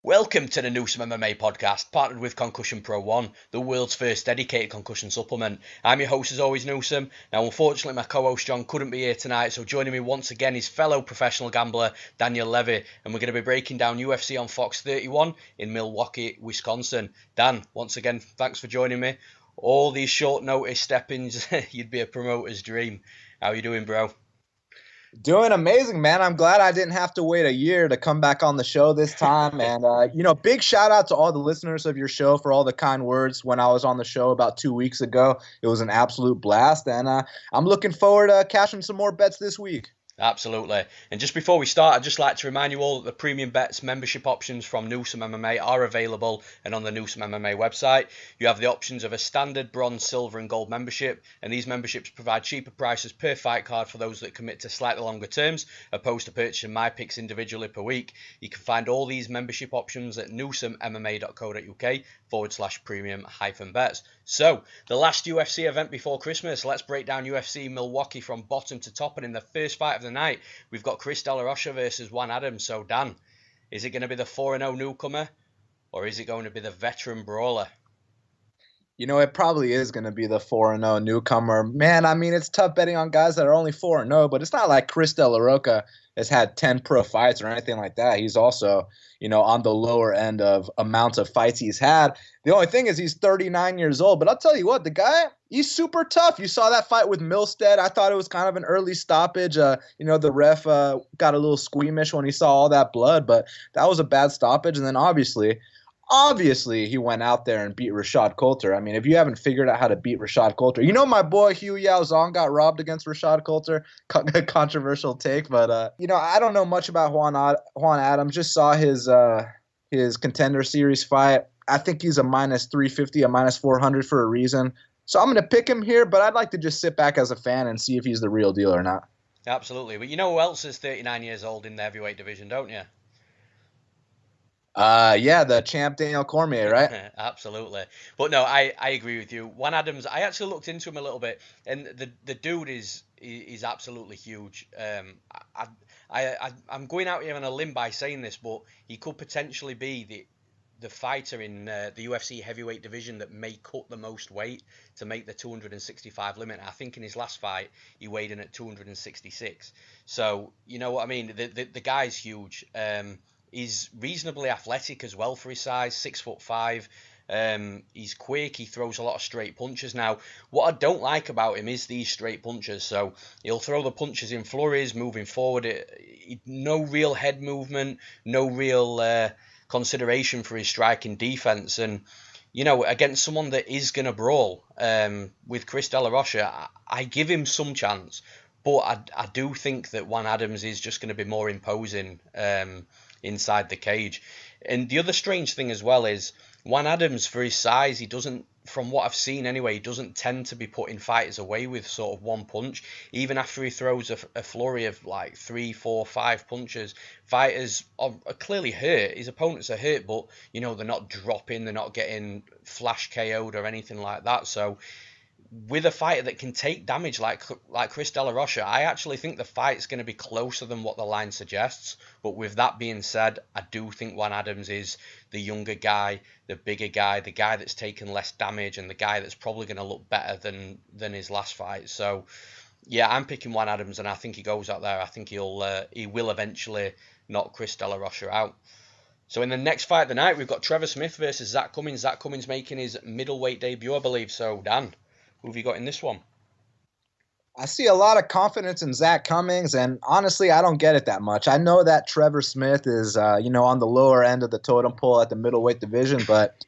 Welcome to the Newsome MMA podcast, partnered with Concussion Pro 1, the world's first dedicated concussion supplement. I'm your host as always, Newsome. Now unfortunately my co-host John couldn't be here tonight, so joining me once again is fellow professional gambler Daniel Levi, and we're going to be breaking down UFC on Fox 31 in Milwaukee, Wisconsin. Dan, once again, thanks for joining me. All these short notice step-ins, you'd be a promoter's dream. How you doing, bro? Doing amazing, man. I'm glad I didn't have to wait a year to come back on the show this time. And, big shout out to all the listeners of your show for all the kind words when I was on the show about 2 weeks ago. It was an absolute blast. And I'm looking forward to cashing some more bets this week. Absolutely. And just before we start, I'd just like to remind you all that the Premium Bets membership options from Newsome MMA are available and on the Newsome MMA website. You have the options of a standard, bronze, silver and gold membership, and these memberships provide cheaper prices per fight card for those that commit to slightly longer terms, opposed to purchasing my picks individually per week. You can find all these membership options at newsomemma.co.uk/premium-bets. So, the last UFC event before Christmas, let's break down UFC Milwaukee from bottom to top, and in the first fight of the night, we've got Chris De La Rocha versus Juan Adams. So, Dan, is it going to be the 4-0 newcomer, or is it going to be the veteran brawler? You know, it probably is going to be the 4-0 newcomer. Man, I mean, it's tough betting on guys that are only 4-0, but it's not like Chris De La Rocha has had 10 pro fights or anything like that. He's also, on the lower end of amounts of fights he's had. The only thing is he's 39 years old, but I'll tell you what, the guy, he's super tough. You saw that fight with Milstead. I thought it was kind of an early stoppage. The ref got a little squeamish when he saw all that blood, but that was a bad stoppage. And then obviously, he went out there and beat Rashad Coulter. I mean, if you haven't figured out how to beat Rashad Coulter, my boy Hugh Yao Zong got robbed against Rashad Coulter. Controversial take, but I don't know much about Juan Adams. Just saw his Contender Series fight. I think he's a minus 350, a minus 400 for a reason. So I'm going to pick him here, but I'd like to just sit back as a fan and see if he's the real deal or not. Absolutely. But you know who else is 39 years old in the heavyweight division, don't you? The champ Daniel Cormier, right? Absolutely. But no, I agree with you. Juan Adams, I actually looked into him a little bit, and the dude is absolutely huge. I'm going out here on a limb by saying this, but he could potentially be the fighter in the UFC heavyweight division that may cut the most weight to make the 265 limit. I think in his last fight, he weighed in at 266. So, you know what I mean? The guy's huge. He's reasonably athletic as well for his size, 6'5". He's quick. He throws a lot of straight punches. Now, what I don't like about him is these straight punches. So he'll throw the punches in flurries, moving forward. No real head movement, no real consideration for his striking defense. And against someone that is going to brawl, with Chris De La Rocha, I give him some chance. But I do think that Juan Adams is just going to be more imposing inside the cage. And the other strange thing as well is Juan Adams, for his size, he doesn't, from what I've seen anyway, he doesn't tend to be putting fighters away with sort of one punch. Even after he throws a flurry of like 3, 4, 5 punches, fighters are clearly hurt. His opponents are hurt, but they're not dropping, they're not getting flash KO'd or anything like that. So with a fighter that can take damage like Chris De La Rocha, I actually think the fight's going to be closer than what the line suggests. But with that being said, I do think Juan Adams is the younger guy, the bigger guy, the guy that's taken less damage, and the guy that's probably going to look better than his last fight. So, yeah, I'm picking Juan Adams, and I think he goes out there. I think he will eventually knock Chris De La Rocha out. So in the next fight of the night, we've got Trevor Smith versus Zack Cummings. Zack Cummings making his middleweight debut, I believe. So, Dan, who have you got in this one? I see a lot of confidence in Zack Cummings, and honestly, I don't get it that much. I know that Trevor Smith is, on the lower end of the totem pole at the middleweight division, but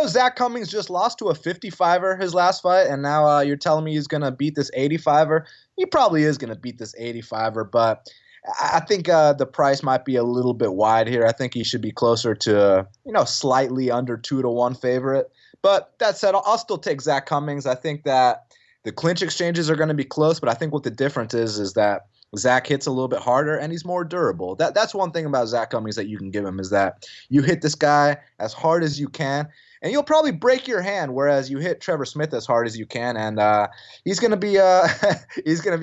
Zack Cummings just lost to a 55er his last fight, and now you're telling me he's going to beat this 85er? He probably is going to beat this 85er, but I think the price might be a little bit wide here. I think he should be closer to, slightly under 2-1 favorite. But that said, I'll still take Zack Cummings. I think that the clinch exchanges are going to be close, but I think what the difference is that Zack hits a little bit harder and he's more durable. That's one thing about Zack Cummings that you can give him, is that you hit this guy as hard as you can, and you'll probably break your hand, whereas you hit Trevor Smith as hard as you can, and he's going to be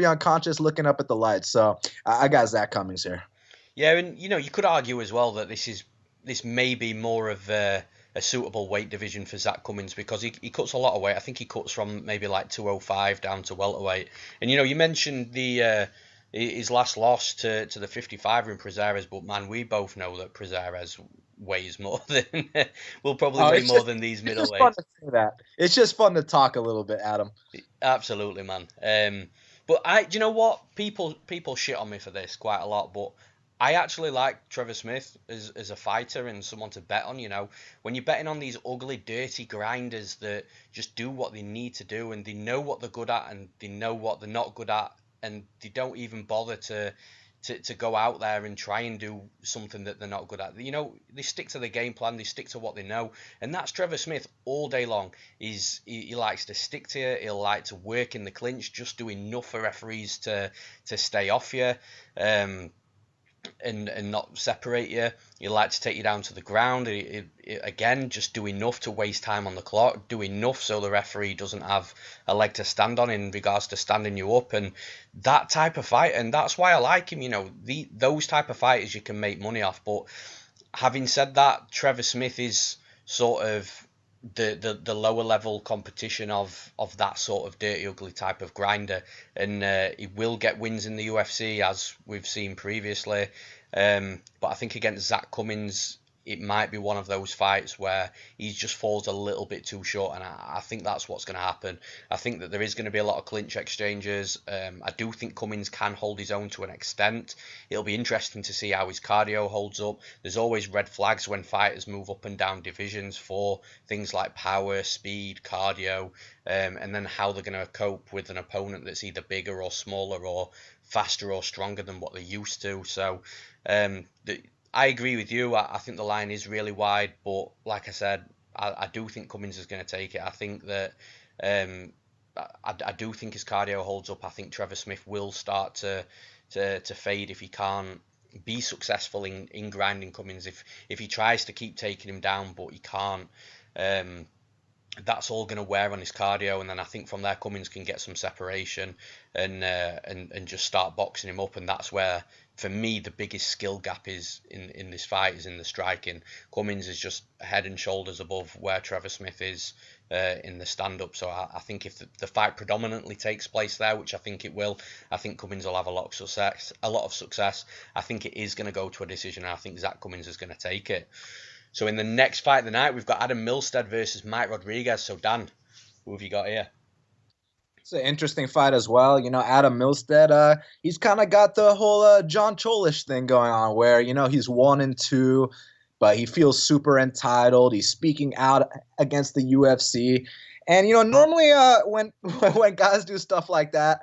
unconscious looking up at the lights. So I got Zack Cummings here. Yeah, and you could argue as well that this is this may be more of a suitable weight division for Zack Cummings, because he cuts a lot of weight. I think he cuts from maybe like 205 down to welterweight. And you mentioned his last loss to the 55er in Prazeres, but man, we both know that Prazeres weighs more than will probably weigh more than these middleweights. It's just fun to say that. It's just fun to talk a little bit, Adam. Absolutely, man. But do you know what? People shit on me for this quite a lot, but I actually like Trevor Smith as a fighter and someone to bet on. When you're betting on these ugly, dirty grinders that just do what they need to do, and they know what they're good at and they know what they're not good at, and they don't even bother to go out there and try and do something that they're not good at. They stick to the game plan, they stick to what they know, and that's Trevor Smith all day long. He likes to stick to it, he'll like to work in the clinch, just do enough for referees to stay off you, and not separate you. He likes to take you down to the ground. Again, just do enough to waste time on the clock, do enough so the referee doesn't have a leg to stand on in regards to standing you up, and that type of fight. And that's why I like him. Those type of fighters you can make money off. But having said that, Trevor Smith is sort of the lower level competition of that sort of dirty, ugly type of grinder, and he will get wins in the UFC as we've seen previously. But I think against Zack Cummings, it might be one of those fights where he just falls a little bit too short, and I think that's what's going to happen. I think that there is going to be a lot of clinch exchanges. I do think Cummings can hold his own to an extent. It'll be interesting to see how his cardio holds up. There's always red flags when fighters move up and down divisions for things like power, speed, cardio, and then how they're going to cope with an opponent that's either bigger or smaller or faster or stronger than what they're used to. So I agree with you. I think the line is really wide, but like I said, I do think Cummings is going to take it. I think that I do think his cardio holds up. I think Trevor Smith will start to fade if he can't be successful in grinding Cummings. If he tries to keep taking him down, but he can't, that's all going to wear on his cardio, and then I think from there Cummings can get some separation and just start boxing him up, and that's where, for me, the biggest skill gap is in this fight is in the striking. Cummings is just head and shoulders above where Trevor Smith is in the stand-up. So I think if the fight predominantly takes place there, which I think it will, I think Cummings will have a lot of success. I think it is going to go to a decision, and I think Zack Cummings is going to take it. So in the next fight of the night, we've got Adam Milstead versus Mike Rodriguez. So Dan, who have you got here? It's an interesting fight as well. Adam Milstead, he's kind of got the whole John Cholish thing going on where, he's 1-2, but he feels super entitled. He's speaking out against the UFC. And, normally when guys do stuff like that,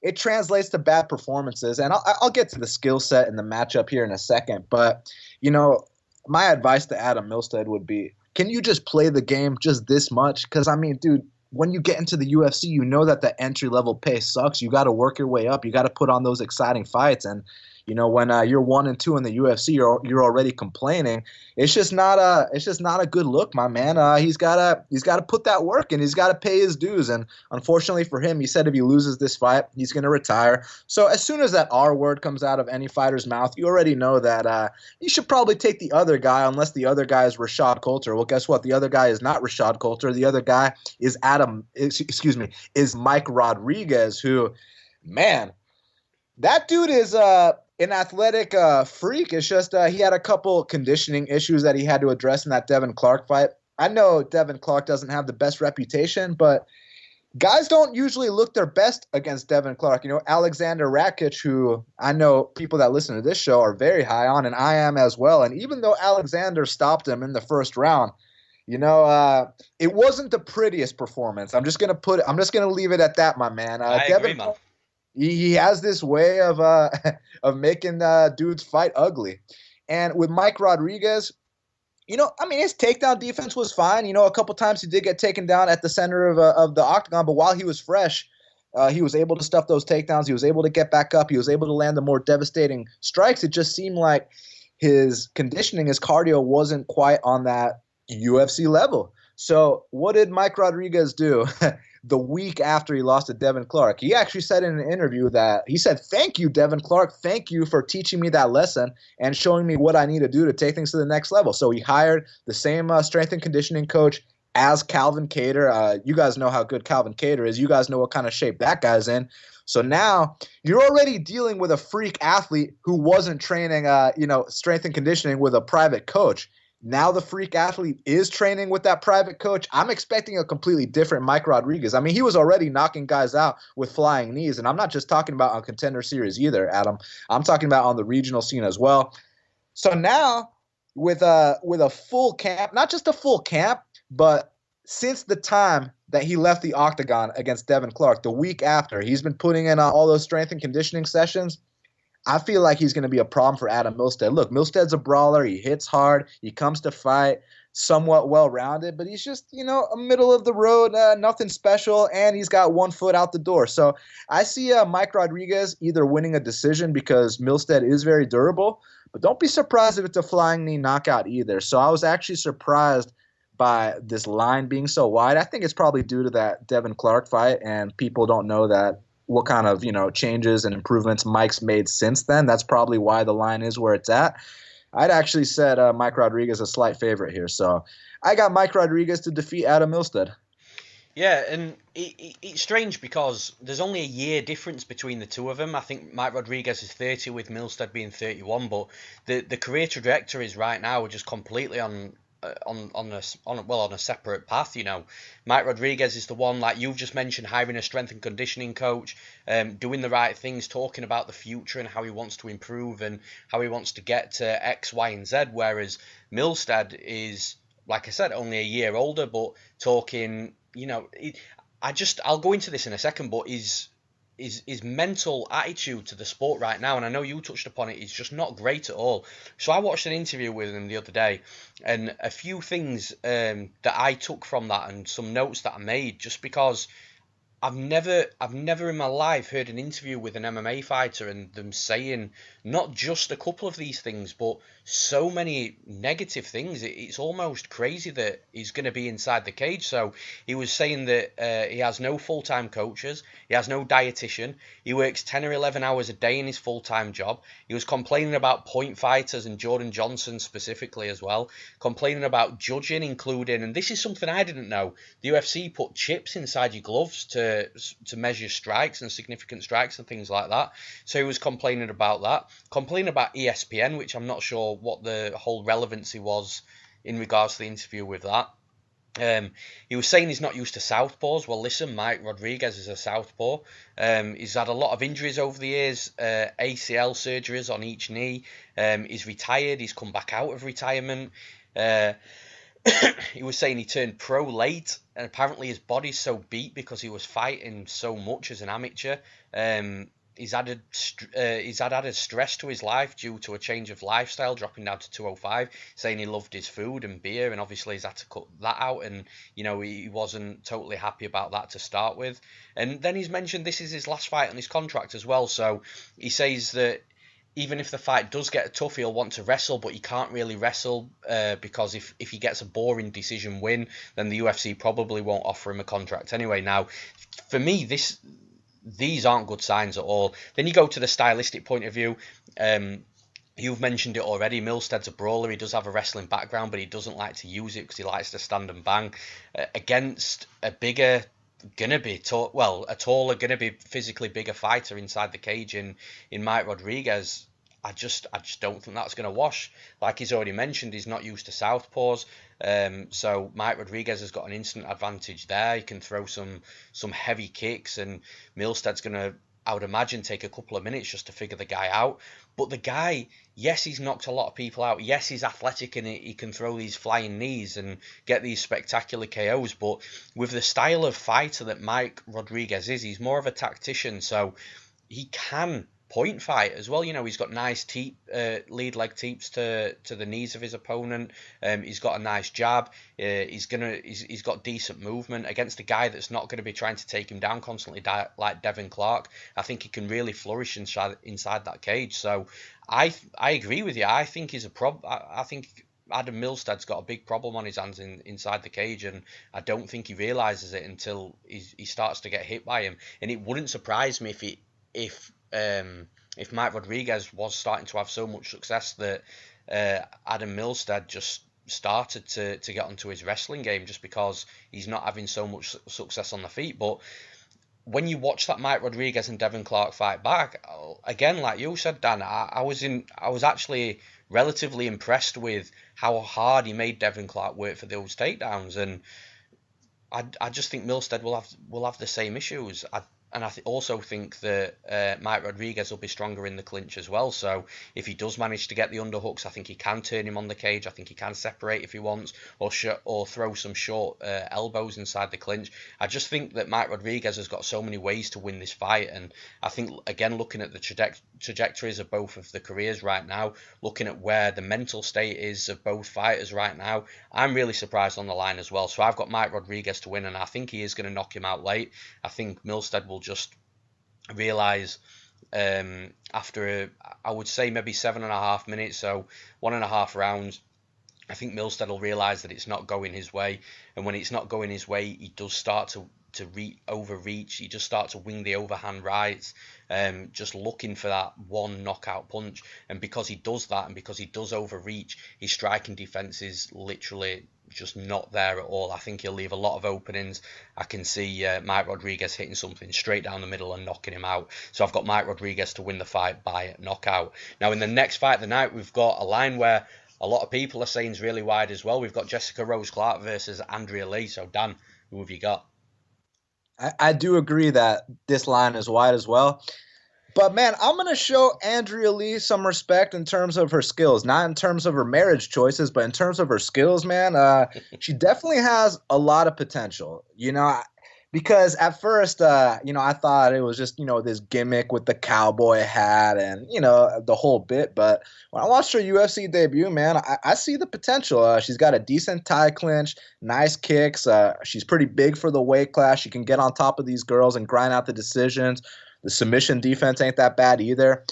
it translates to bad performances. And I'll get to the skill set and the matchup here in a second. But, my advice to Adam Milstead would be, can you just play the game just this much? Because, dude, when you get into the UFC, you know that the entry-level pay sucks. You got to work your way up. You got to put on those exciting fights. And, when you're 1-2 in the UFC, you're already complaining. It's just not a good look, my man. He's got to put that work in. He's got to pay his dues. And unfortunately for him, he said if he loses this fight, he's going to retire. So as soon as that R word comes out of any fighter's mouth, you already know that you should probably take the other guy, unless the other guy is Rashad Coulter. Well, guess what? The other guy is not Rashad Coulter. The other guy is Mike Rodriguez, who, man, that dude is an athletic freak. It's just he had a couple conditioning issues that he had to address in that Devin Clark fight. I know Devin Clark doesn't have the best reputation, but guys don't usually look their best against Devin Clark. Alexander Rakic, who I know people that listen to this show are very high on, and I am as well. And even though Alexander stopped him in the first round, it wasn't the prettiest performance. I'm just gonna leave it at that, my man. I agree, man. He has this way of making dudes fight ugly. And with Mike Rodriguez, his takedown defense was fine. A couple times he did get taken down at the center of the octagon, but while he was fresh, he was able to stuff those takedowns. He was able to get back up. He was able to land the more devastating strikes. It just seemed like his conditioning, his cardio wasn't quite on that UFC level. So what did Mike Rodriguez do the week after he lost to Devin Clark? He actually said in an interview that he said, "Thank you, Devin Clark. Thank you for teaching me that lesson and showing me what I need to do to take things to the next level." So he hired the same strength and conditioning coach as Calvin Kattar. You guys know how good Calvin Kattar is. You guys know what kind of shape that guy's in. So now you're already dealing with a freak athlete who wasn't training, strength and conditioning with a private coach. Now the freak athlete is training with that private coach. I'm expecting a completely different Mike Rodriguez. I mean, he was already knocking guys out with flying knees, and I'm not just talking about on Contender Series either, Adam. I'm talking about on the regional scene as well. So now with a full camp, not just a full camp, but since the time that he left the octagon against Devin Clark, the week after, he's been putting in all those strength and conditioning sessions. I feel like he's going to be a problem for Adam Milstead. Look, Milstead's a brawler. He hits hard. He comes to fight, somewhat well-rounded, but he's just, a middle of the road, nothing special, and he's got 1 foot out the door. So I see Mike Rodriguez either winning a decision because Milstead is very durable, but don't be surprised if it's a flying knee knockout either. So I was actually surprised by this line being so wide. I think it's probably due to that Devin Clark fight, and people don't know that what kind of, changes and improvements Mike's made since then. That's probably why the line is where it's at. I'd actually said Mike Rodriguez a slight favorite here. So I got Mike Rodriguez to defeat Adam Milstead. Yeah, and it's strange because there's only a year difference between the two of them. I think Mike Rodriguez is 30 with Milstead being 31, but the career trajectories right now are just completely on a separate path. Mike Rodriguez is the one, like you've just mentioned, hiring a strength and conditioning coach, doing the right things, talking about the future and how he wants to improve and how he wants to get to X, Y, and Z. Whereas Milstead is, like I said, only a year older, but talking, I'll go into this in a second, but his mental attitude to the sport right now, and I know you touched upon it, is just not great at all. So I watched an interview with him the other day, and a few things that I took from that and some notes that I made, just because I've never in my life heard an interview with an MMA fighter and them saying not just a couple of these things, but so many negative things. It's almost crazy that he's going to be inside the cage. So he was saying that he has no full-time coaches, he has no dietitian, he works 10 or 11 hours a day in his full-time job. He was complaining about point fighters and Jordan Johnson specifically as well, complaining about judging, including, and this is something I didn't know, the UFC put chips inside your gloves to measure strikes and significant strikes and things like that. So he was complaining about that, complaining about ESPN, which I'm not sure what the whole relevancy was in regards to the interview with that. He was saying he's not used to southpaws. Well, listen, Mike Rodriguez is a southpaw. He's had a lot of injuries over the years, ACL surgeries on each knee. He's retired. He's come back out of retirement. He was saying he turned pro late, and apparently his body's so beat because he was fighting so much as an amateur. He's added stress to his life due to a change of lifestyle, dropping down to 205, saying he loved his food and beer, and obviously he's had to cut that out, and he wasn't totally happy about that to start with. And then he's mentioned this is his last fight on his contract as well, so he says that even if the fight does get tough, he'll want to wrestle, but he can't really wrestle because if he gets a boring decision win, then the UFC probably won't offer him a contract anyway. Now, for me, these aren't good signs at all. Then you go to the stylistic point of view. You've mentioned it already. Milstead's a brawler. He does have a wrestling background, but he doesn't like to use it because he likes to stand and bang. Against a bigger, a taller, gonna be physically bigger fighter inside the cage in Mike Rodriguez, I just don't think that's going to wash. Like he's already mentioned, he's not used to southpaws. So Mike Rodriguez has got an instant advantage there. He can throw some heavy kicks, and Milstead's going to, I would imagine, take a couple of minutes just to figure the guy out. But the guy, yes, he's knocked a lot of people out. Yes, he's athletic and he can throw these flying knees and get these spectacular KOs. But with the style of fighter that Mike Rodriguez is, he's more of a tactician. So he can point fight as well. He's got nice lead leg teeps to the knees of his opponent. He's got a nice jab. He's got decent movement against a guy that's not going to be trying to take him down constantly like Devin Clark. I think he can really flourish inside that cage. So I agree with you. I think he's a I think Adam Milstead's got a big problem on his hands inside the cage, and I don't think he realizes it until he starts to get hit by him. And it wouldn't surprise me if Mike Rodriguez was starting to have so much success that Adam Milstead just started to get onto his wrestling game, just because he's not having so much success on the feet. But when you watch that Mike Rodriguez and Devin Clark fight back, again, like you said, Dan, I was actually relatively impressed with how hard he made Devin Clark work for those takedowns, and I just think Milstead will have the same issues. And I also think that Mike Rodriguez will be stronger in the clinch as well. So if he does manage to get the underhooks, I think he can turn him on the cage. I think he can separate if he wants, or throw some short elbows inside the clinch. I just think that Mike Rodriguez has got so many ways to win this fight. And I think, again, looking at the trajectories of both of the careers right now, looking at where the mental state is of both fighters right now, I'm really surprised on the line as well. So I've got Mike Rodriguez to win, and I think he is going to knock him out late. I think Milstead will just realise after I would say maybe 7.5 minutes, so 1.5 rounds, I think Milstead will realise that it's not going his way, and when it's not going his way, he does start to overreach. He just starts to wing the overhand rights, just looking for that one knockout punch. And because he does that, and because he does overreach, his striking defence is literally just not there at all. I think he'll leave a lot of openings. I can see Mike Rodriguez hitting something straight down the middle and knocking him out. So I've got Mike Rodriguez to win the fight by knockout. Now in the next fight of the night, we've got a line where a lot of people are saying is really wide as well. We've got Jessica Rose Clark versus Andrea Lee. So Dan, who have you got? I do agree that this line is wide as well. But, man, I'm going to show Andrea Lee some respect in terms of her skills. Not in terms of her marriage choices, but in terms of her skills, man. She definitely has a lot of potential, because at first, I thought it was just, this gimmick with the cowboy hat and, the whole bit. But when I watched her UFC debut, man, I see the potential. She's got a decent tie clinch, nice kicks. She's pretty big for the weight class. She can get on top of these girls and grind out the decisions. The submission defense ain't that bad either.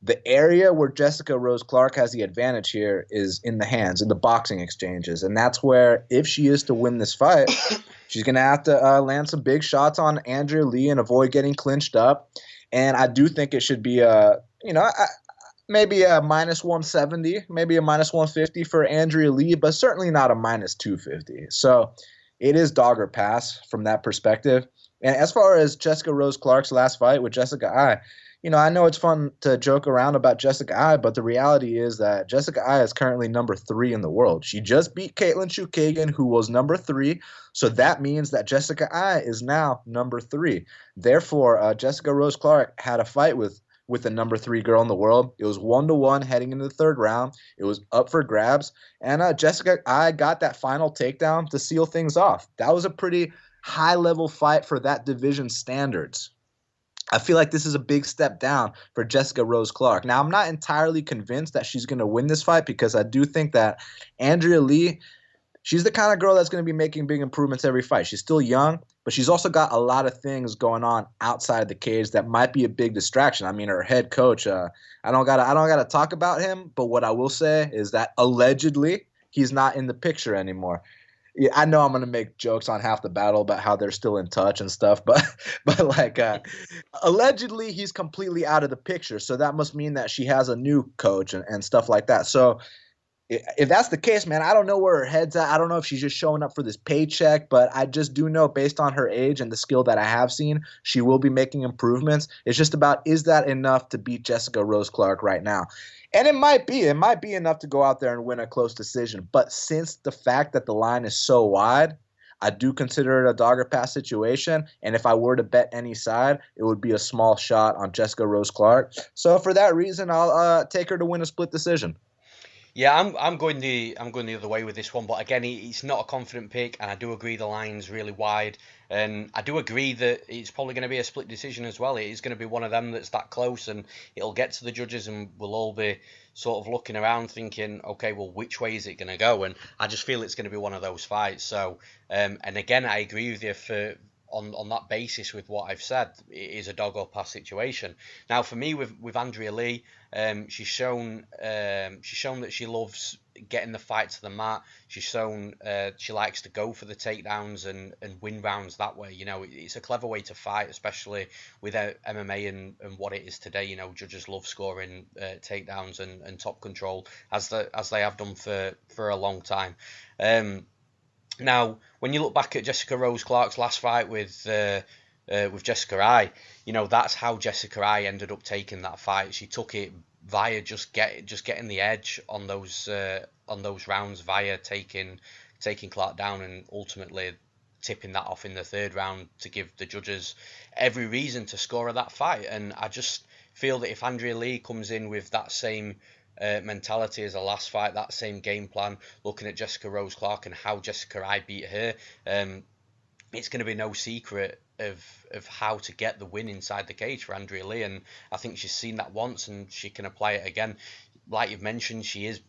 The area where Jessica Rose Clark has the advantage here is in the hands, in the boxing exchanges. And that's where, if she is to win this fight, she's going to have to land some big shots on Andrea Lee and avoid getting clinched up. And I do think it should be maybe a minus 170, maybe a minus 150 for Andrea Lee, but certainly not a minus 250. So it is dog or pass from that perspective. And as far as Jessica Rose Clark's last fight with Jessica Eye, I know it's fun to joke around about Jessica Eye, but the reality is that Jessica Eye is currently number 3 in the world. She just beat Caitlin Chukagian, who was number 3. So that means that Jessica Eye is now number 3. Therefore, Jessica Rose Clark had a fight with the number 3 girl in the world. It was 1-1 heading into the third round. It was up for grabs. And Jessica Eye got that final takedown to seal things off. That was a pretty high-level fight for that division standards. I feel like this is a big step down for Jessica Rose Clark. Now, I'm not entirely convinced that she's going to win this fight, because I do think that Andrea Lee, she's the kind of girl that's going to be making big improvements every fight. She's still young, but she's also got a lot of things going on outside the cage that might be a big distraction. I mean, her head coach, I don't gotta talk about him, but what I will say is that allegedly he's not in the picture anymore. Yeah, I know I'm gonna make jokes on Half the Battle about how they're still in touch and stuff, but allegedly he's completely out of the picture. So that must mean that she has a new coach and stuff like that. So if that's the case, man, I don't know where her head's at. I don't know if she's just showing up for this paycheck, but I just do know, based on her age and the skill that I have seen, she will be making improvements. It's just about, is that enough to beat Jessica Rose Clark right now? And it might be enough to go out there and win a close decision. But since the fact that the line is so wide, I do consider it a dog or pass situation. And if I were to bet any side, it would be a small shot on Jessica Rose Clark. So for that reason, I'll take her to win a split decision. Yeah, I'm going the other way with this one, but again, it's not a confident pick, and I do agree the line's really wide, and I do agree that it's probably going to be a split decision as well. It is going to be one of them that's that close, and it'll get to the judges, and we'll all be sort of looking around thinking, okay, well, which way is it going to go? And I just feel it's going to be one of those fights. So, and again, I agree with you on that basis with what I've said, it is a dog or pass situation. Now for me with Andrea Lee, she's shown that she loves getting the fight to the mat. She's shown she likes to go for the takedowns and win rounds that way. You know, it's a clever way to fight, especially with MMA and what it is today. You know, judges love scoring takedowns and top control as they have done for a long time. Now, when you look back at Jessica Rose Clark's last fight with Jessica Eye, you know, that's how Jessica Eye ended up taking that fight. She took it via just getting the edge on those rounds, via taking Clark down and ultimately tipping that off in the third round to give the judges every reason to score of that fight. And I just feel that if Andrea Lee comes in with that same mentality as a last fight, that same game plan, looking at Jessica Rose Clark and how Jessica Eye beat her, it's going to be no secret of how to get the win inside the cage for Andrea Lee, and I think she's seen that once and she can apply it again. Like you've mentioned, she is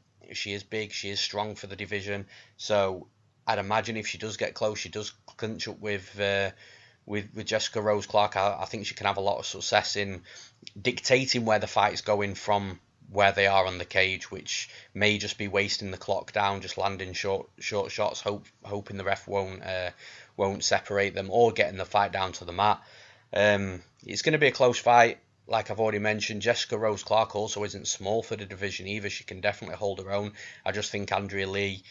big, she is strong for the division, so I'd imagine if she does get close, she does clinch up with Jessica Rose Clark, I think she can have a lot of success in dictating where the fight is going from where they are on the cage, which may just be wasting the clock down, just landing short shots, hoping the ref won't separate them, or getting the fight down to the mat. It's going to be a close fight, like I've already mentioned. Jessica Rose Clark also isn't small for the division either. She can definitely hold her own. I just think Andrea Lee,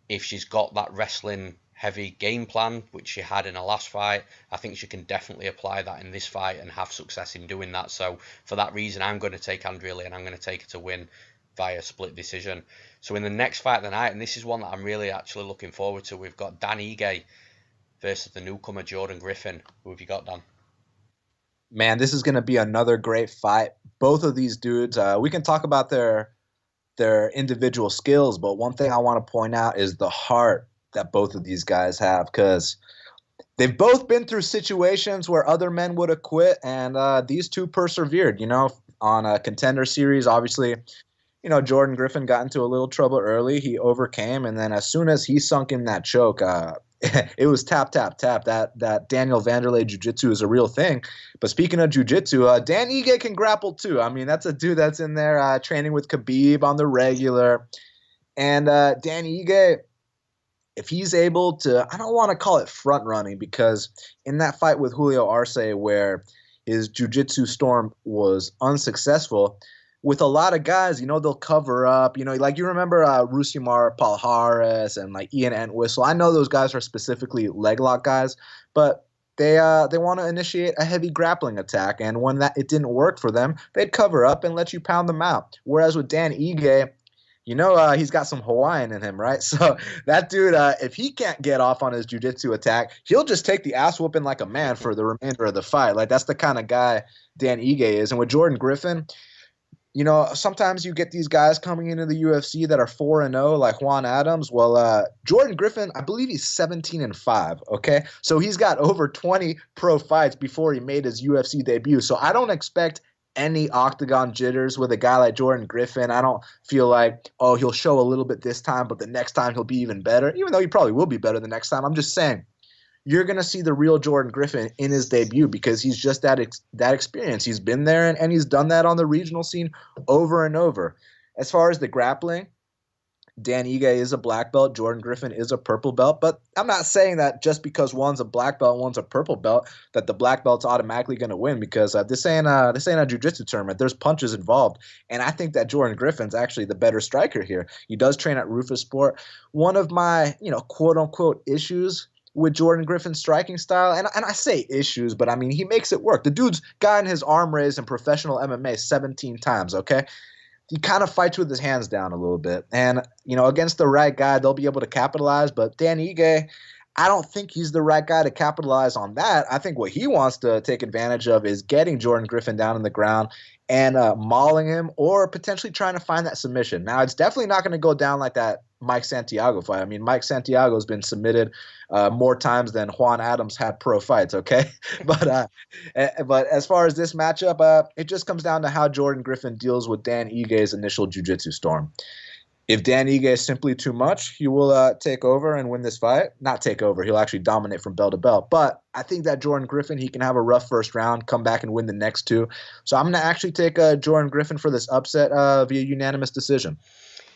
if she's got that wrestling heavy game plan, which she had in her last fight, I think she can definitely apply that in this fight and have success in doing that. So for that reason, I'm going to take Andrea Lee and I'm going to take her to win via split decision. So in the next fight of the night, and this is one that I'm really actually looking forward to, we've got Dan Ige versus the newcomer Jordan Griffin. Who have you got, Dan? Man, this is going to be another great fight. Both of these dudes, we can talk about their individual skills, but one thing I want to point out is the heart that both of these guys have, because they've both been through situations where other men would have quit, and these two persevered. You know, on a Contender Series, obviously, you know, Jordan Griffin got into a little trouble early. He overcame, and then as soon as he sunk in that choke, it was tap, tap, tap. That Daniel Vanderlei jiu-jitsu is a real thing. But speaking of jiu-jitsu, Dan Ige can grapple too. I mean, that's a dude that's in there training with Khabib on the regular. And Dan Ige, if he's able to, I don't want to call it front running, because in that fight with Julio Arce where his jiu-jitsu storm was unsuccessful, with a lot of guys, you know, they'll cover up. You know, like you remember Rusimar Palhares and like Ian Entwistle. I know those guys are specifically leg lock guys, but they want to initiate a heavy grappling attack. And when it didn't work for them, they'd cover up and let you pound them out. Whereas with Dan Ige, you know, he's got some Hawaiian in him, right? So that dude, if he can't get off on his jiu-jitsu attack, he'll just take the ass whooping like a man for the remainder of the fight. Like, that's the kind of guy Dan Ige is. And with Jordan Griffin, you know, sometimes you get these guys coming into the UFC that are 4-0, like Juan Adams. Well, Jordan Griffin, I believe he's 17-5, okay? So he's got over 20 pro fights before he made his UFC debut. So I don't expect any octagon jitters with a guy like Jordan Griffin. I don't feel like, oh, he'll show a little bit this time, but the next time he'll be even better, even though he probably will be better the next time. I'm just saying, you're going to see the real Jordan Griffin in his debut because he's just that experience. He's been there and he's done that on the regional scene over and over. As far as the grappling, Dan Ige is a black belt. Jordan Griffin is a purple belt. But I'm not saying that just because one's a black belt, one's a purple belt, that the black belt's automatically going to win, because this ain't a jiu-jitsu tournament. There's punches involved. And I think that Jordan Griffin's actually the better striker here. He does train at Rufus Sport. One of my, you know, quote-unquote issues with Jordan Griffin's striking style, and I say issues, but I mean, he makes it work. The dude's gotten his arm raised in professional MMA 17 times, okay? He kind of fights with his hands down a little bit. And, you know, against the right guy, they'll be able to capitalize. But Dan Ige, I don't think he's the right guy to capitalize on that. I think what he wants to take advantage of is getting Jordan Griffin down on the ground and mauling him, or potentially trying to find that submission. Now, it's definitely not going to go down like that Mike Santiago fight. I mean, Mike Santiago's been submitted more times than Juan Adams had pro fights, okay? But as far as this matchup, it just comes down to how Jordan Griffin deals with Dan Ige's initial jiu-jitsu storm. If Dan Ige is simply too much, he will take over and win this fight. Not take over. He'll actually dominate from bell to bell. But I think that Jordan Griffin, he can have a rough first round, come back and win the next two. So I'm going to actually take Jordan Griffin for this upset via unanimous decision.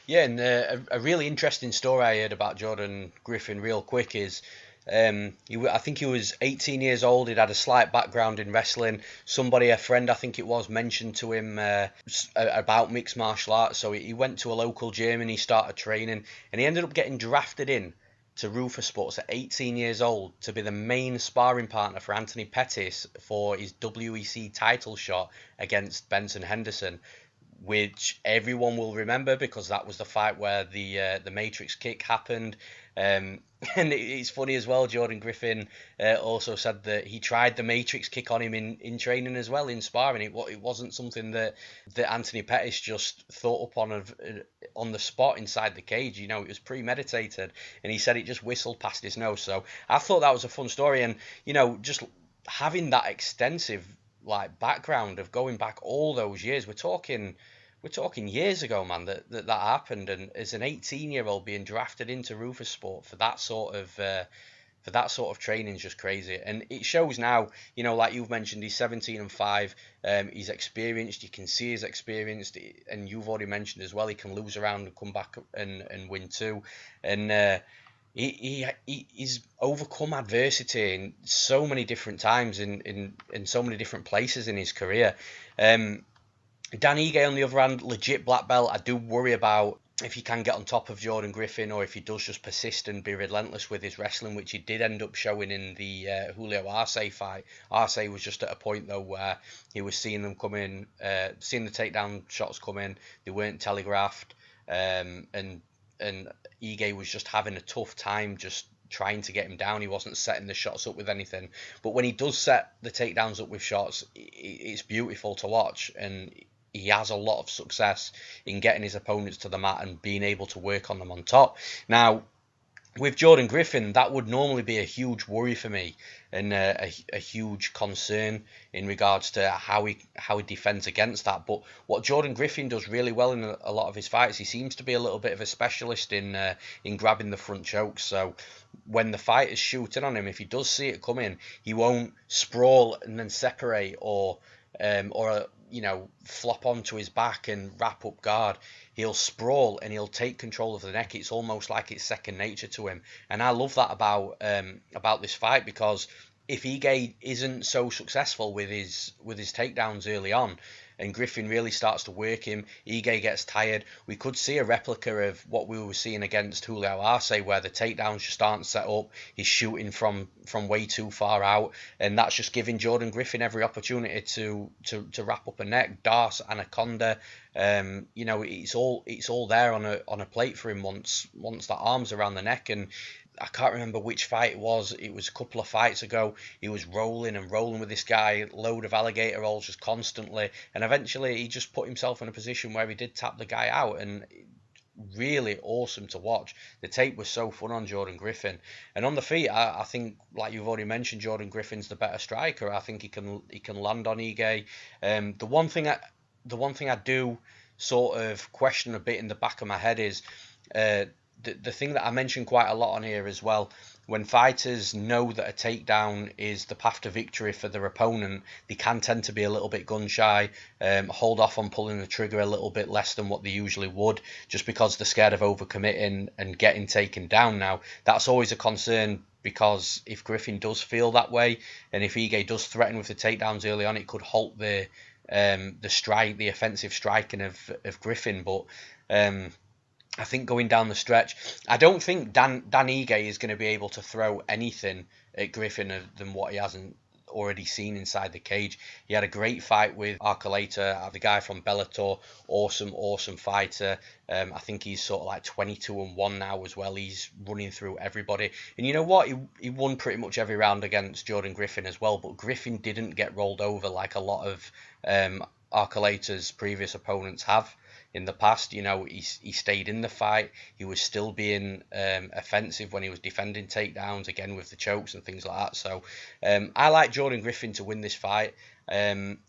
Yeah, and a really interesting story I heard about Jordan Griffin real quick is I think he was 18 years old. He'd had a slight background in wrestling. A friend I think it was, mentioned to him about mixed martial arts. So he went to a local gym and he started training. And he ended up getting drafted in to Rufa Sports at 18 years old to be the main sparring partner for Anthony Pettis for his WEC title shot against Benson Henderson, which everyone will remember because that was the fight where the Matrix kick happened. And it's funny as well, Jordan Griffin also said that he tried the Matrix kick on him in training as well, in sparring. It wasn't something that Anthony Pettis just thought up on the spot inside the cage. You know, it was premeditated, and he said it just whistled past his nose. So I thought that was a fun story, and you know, just having that extensive background of going back all those years. We're talking years ago, man, that happened, and as an 18-year-old being drafted into Rufa Sport for that sort of training is just crazy. And it shows now, you know, like you've mentioned, he's 17-5. He's experienced. You can see he's experienced, and you've already mentioned as well, he can lose around and come back and win too. And he's overcome adversity in so many different times in so many different places in his career. Dan Ige, on the other hand, legit black belt. I do worry about if he can get on top of Jordan Griffin, or if he does just persist and be relentless with his wrestling, which he did end up showing in the Julio Arce fight. Arce was just at a point, though, where he was seeing them come in, seeing the takedown shots come in. They weren't telegraphed, and Ige was just having a tough time just trying to get him down. He wasn't setting the shots up with anything. But when he does set the takedowns up with shots, it's beautiful to watch, and he has a lot of success in getting his opponents to the mat and being able to work on them on top. Now, with Jordan Griffin, that would normally be a huge worry for me, and a huge concern in regards to how he defends against that. But what Jordan Griffin does really well in a lot of his fights, he seems to be a little bit of a specialist in grabbing the front chokes. So when the fight is shooting on him, if he does see it coming, he won't sprawl and then separate or you know, flop onto his back and wrap up guard. He'll sprawl and he'll take control of the neck. It's almost like it's second nature to him. And I love that about this fight, because if Ige isn't so successful with his takedowns early on, and Griffin really starts to work him, Ige gets tired, we could see a replica of what we were seeing against Julio Arce, where the takedowns just aren't set up, he's shooting from way too far out, and that's just giving Jordan Griffin every opportunity to wrap up a neck, Darce, Anaconda. You know, it's all there on a plate for him once the arm's around the neck. And I can't remember which fight it was. It was a couple of fights ago. He was rolling with this guy, load of alligator rolls just constantly, and eventually he just put himself in a position where he did tap the guy out, and really awesome to watch. The tape was so fun on Jordan Griffin, and on the feet, I think, like you've already mentioned, Jordan Griffin's the better striker. I think he can land on Ige. The one thing I do sort of question a bit in the back of my head is the thing that I mentioned quite a lot on here as well. When fighters know that a takedown is the path to victory for their opponent, they can tend to be a little bit gun shy, hold off on pulling the trigger a little bit less than what they usually would, just because they're scared of overcommitting and getting taken down. Now, that's always a concern, because if Griffin does feel that way, and if Ige does threaten with the takedowns early on, it could halt the offensive striking of Griffin. But I think going down the stretch, I don't think Dan Ige is going to be able to throw anything at Griffin than what he hasn't already seen inside the cage. He had a great fight with Archuleta, the guy from Bellator, awesome fighter. I think he's sort of like 22-1 now as well. He's running through everybody. And you know what? He won pretty much every round against Jordan Griffin as well, but Griffin didn't get rolled over like a lot of Archuleta's previous opponents have in the past. You know, he stayed in the fight. He was still being offensive when he was defending takedowns, again with the chokes and things like that. So I like Jordan Griffin to win this fight. Again,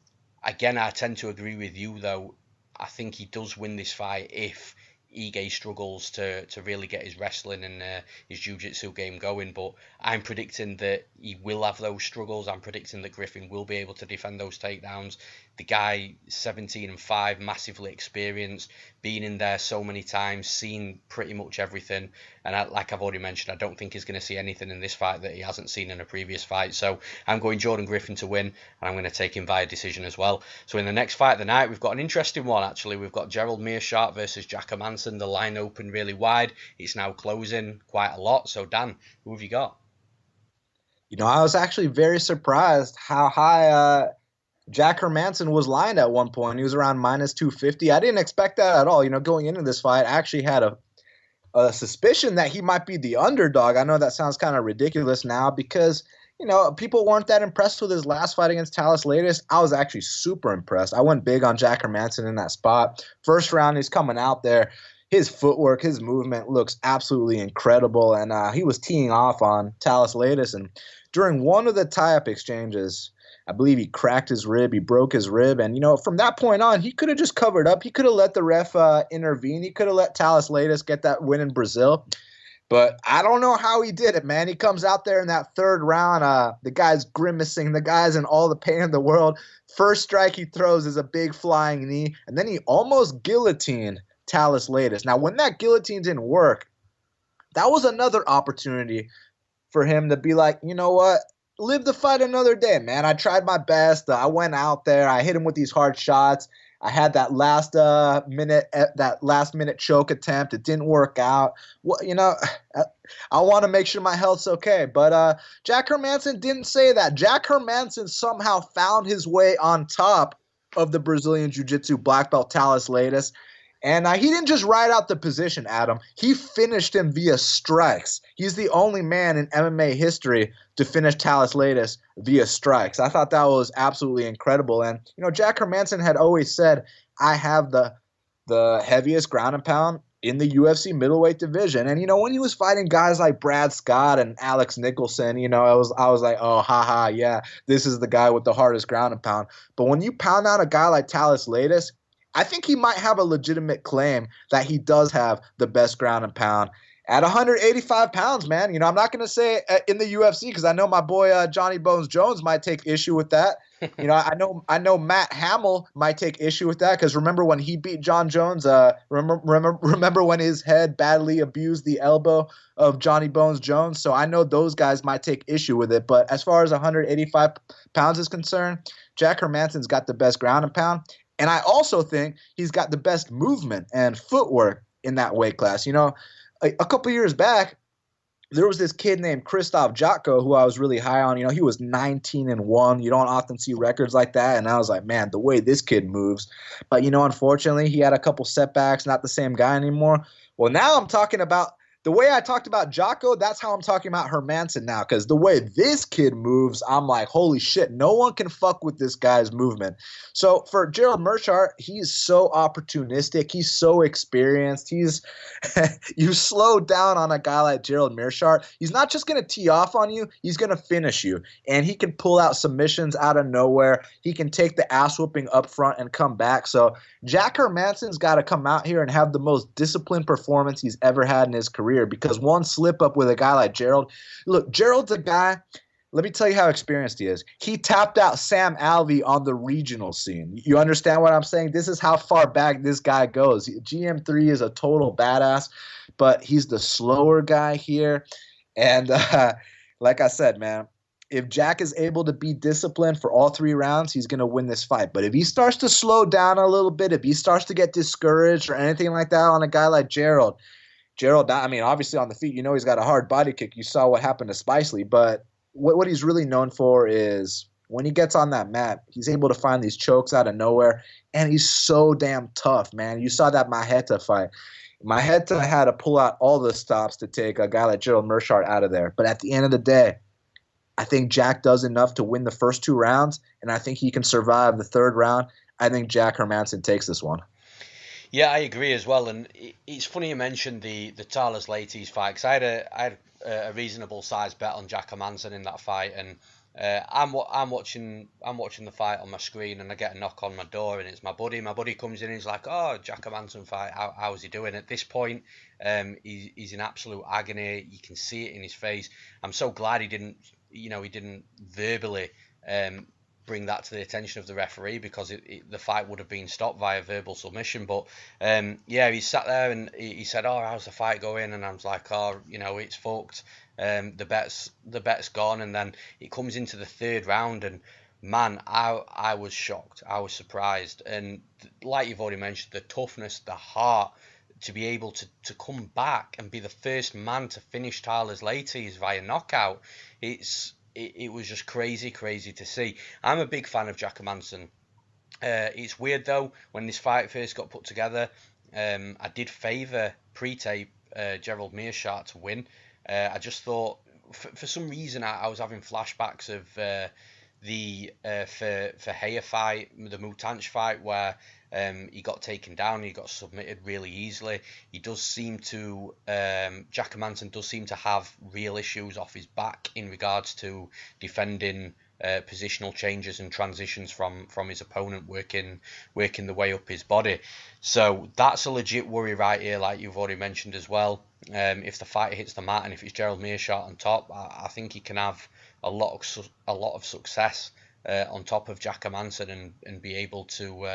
I tend to agree with you, though. I think he does win this fight if Ige struggles to really get his wrestling and his jiu-jitsu game going, but I'm predicting that he will have those struggles. I'm predicting that Griffin will be able to defend those takedowns. The guy, 17-5, massively experienced, been in there so many times, seen pretty much everything, and like I've already mentioned, I don't think he's going to see anything in this fight that he hasn't seen in a previous fight. So I'm going Jordan Griffin to win, and I'm going to take him via decision as well. So in the next fight of the night, we've got an interesting one actually. We've got Gerald Meerschaert versus Jack Hermansson. The line opened really wide. It's now closing quite a lot. So Dan, who have you got? You know, I was actually very surprised how high Jack Hermansson was lined at one point. He was around -250. I didn't expect that at all. You know, going into this fight, I actually had a suspicion that he might be the underdog. I know that sounds kind of ridiculous now because, you know, people weren't that impressed with his last fight against Talis Latest. I was actually super impressed. I went big on Jack Hermansson in that spot. First round, he's coming out there. His footwork, his movement looks absolutely incredible, and he was teeing off on Talis Latest. And during one of the tie-up exchanges, I believe he cracked his rib, he broke his rib, and, you know, from that point on, he could have just covered up. He could have let the ref intervene. He could have let Talis Latest get that win in Brazil. But I don't know how he did it, man. He comes out there in that third round. The guy's grimacing. The guy's in all the pain in the world. First strike he throws is a big flying knee, and then he almost guillotined Talis Latest. Now, when that guillotine didn't work, that was another opportunity for him to be like, you know what? Live the fight another day, man. I tried my best. I went out there. I hit him with these hard shots. I had that last minute choke attempt. It didn't work out. Well, you know, I want to make sure my health's okay. But Jack Hermansson didn't say that. Jack Hermansson somehow found his way on top of the Brazilian Jiu-Jitsu black belt Talis Latest. And he didn't just ride out the position, Adam. He finished him via strikes. He's the only man in MMA history to finish Talis Latest via strikes. I thought that was absolutely incredible. And, you know, Jack Hermansson had always said, I have the heaviest ground and pound in the UFC middleweight division. And, you know, when he was fighting guys like Brad Scott and Alex Nicholson, you know, I was like, oh, haha, yeah, this is the guy with the hardest ground and pound. But when you pound out a guy like Talis Latest, I think he might have a legitimate claim that he does have the best ground and pound at 185 pounds, man. You know, I'm not going to say in the UFC because I know my boy Johnny Bones Jones might take issue with that. You know, I know Matt Hamill might take issue with that because remember when he beat John Jones? Remember when his head badly abused the elbow of Johnny Bones Jones? So I know those guys might take issue with it. But as far as 185 pounds is concerned, Jack Hermansson's got the best ground and pound. And I also think he's got the best movement and footwork in that weight class. You know, a couple years back, there was this kid named Krzysztof Jotko who I was really high on. You know, he was 19-1. You don't often see records like that. And I was like, man, the way this kid moves. But, you know, unfortunately, he had a couple setbacks, not the same guy anymore. Well, now I'm talking about the way I talked about Jotko, that's how I'm talking about Hermansson now. Because the way this kid moves, I'm like, holy shit, no one can fuck with this guy's movement. So for Gerald Meerschaert, he's so opportunistic. He's so experienced. You slow down on a guy like Gerald Meerschaert, he's not just going to tee off on you, he's going to finish you. And he can pull out submissions out of nowhere. He can take the ass whooping up front and come back. So Jack Hermansson's got to come out here and have the most disciplined performance he's ever had in his career. Because one slip up with a guy like Gerald, look, Gerald's a guy, let me tell you how experienced he is. He tapped out Sam Alvey on the regional scene. You understand what I'm saying? This is how far back this guy goes. GM3 is a total badass, but he's the slower guy here. And like I said, man, if Jack is able to be disciplined for all 3 rounds, he's going to win this fight. But if he starts to slow down a little bit, if he starts to get discouraged or anything like that on a guy like Gerald, I mean, obviously on the feet, you know he's got a hard body kick. You saw what happened to Spicely. But what he's really known for is when he gets on that mat, he's able to find these chokes out of nowhere. And he's so damn tough, man. You saw that Maheta fight. Maheta had to pull out all the stops to take a guy like Gerald Meerschaert out of there. But at the end of the day, I think Jack does enough to win the first 2 rounds. And I think he can survive the 3rd round. I think Jack Hermansson takes this one. Yeah, I agree as well, and it's funny you mentioned the Talis Latest fight because I had a reasonable sized bet on Jack Hermansson in that fight, and I'm watching the fight on my screen, and I get a knock on my door, and it's my buddy. My buddy comes in and he's like, "Oh, Jack Hermansson fight. How's he doing?" At this point, he's in absolute agony. You can see it in his face. I'm so glad he didn't verbally bring that to the attention of the referee, because the fight would have been stopped via verbal submission. But yeah, he sat there and he said, "Oh, how's the fight going?" And I was like, "Oh, it's fucked. The bet's gone." And then it comes into the third round, and man, I was shocked. I was surprised, and like you've already mentioned, the toughness, the heart to be able to come back and be the first man to finish Tyler Zlates via knockout. It was just crazy to see. I'm a big fan of Jack Hermansson. It's weird though, when this fight first got put together, I did favour pre-tape Gerald Meerschaert to win. I just thought, for some reason, I was having flashbacks of the Ferreira fight, the Mutanch fight, where he got taken down, he got submitted really easily. He does seem to, Jack Hermansson does seem to have real issues off his back in regards to defending positional changes and transitions from his opponent, working the way up his body. So that's a legit worry right here, like you've already mentioned as well. If the fighter hits the mat, and if it's Gerald Meerschaert on top, I think he can have a lot of success on top of Jack Hermansson, and be able to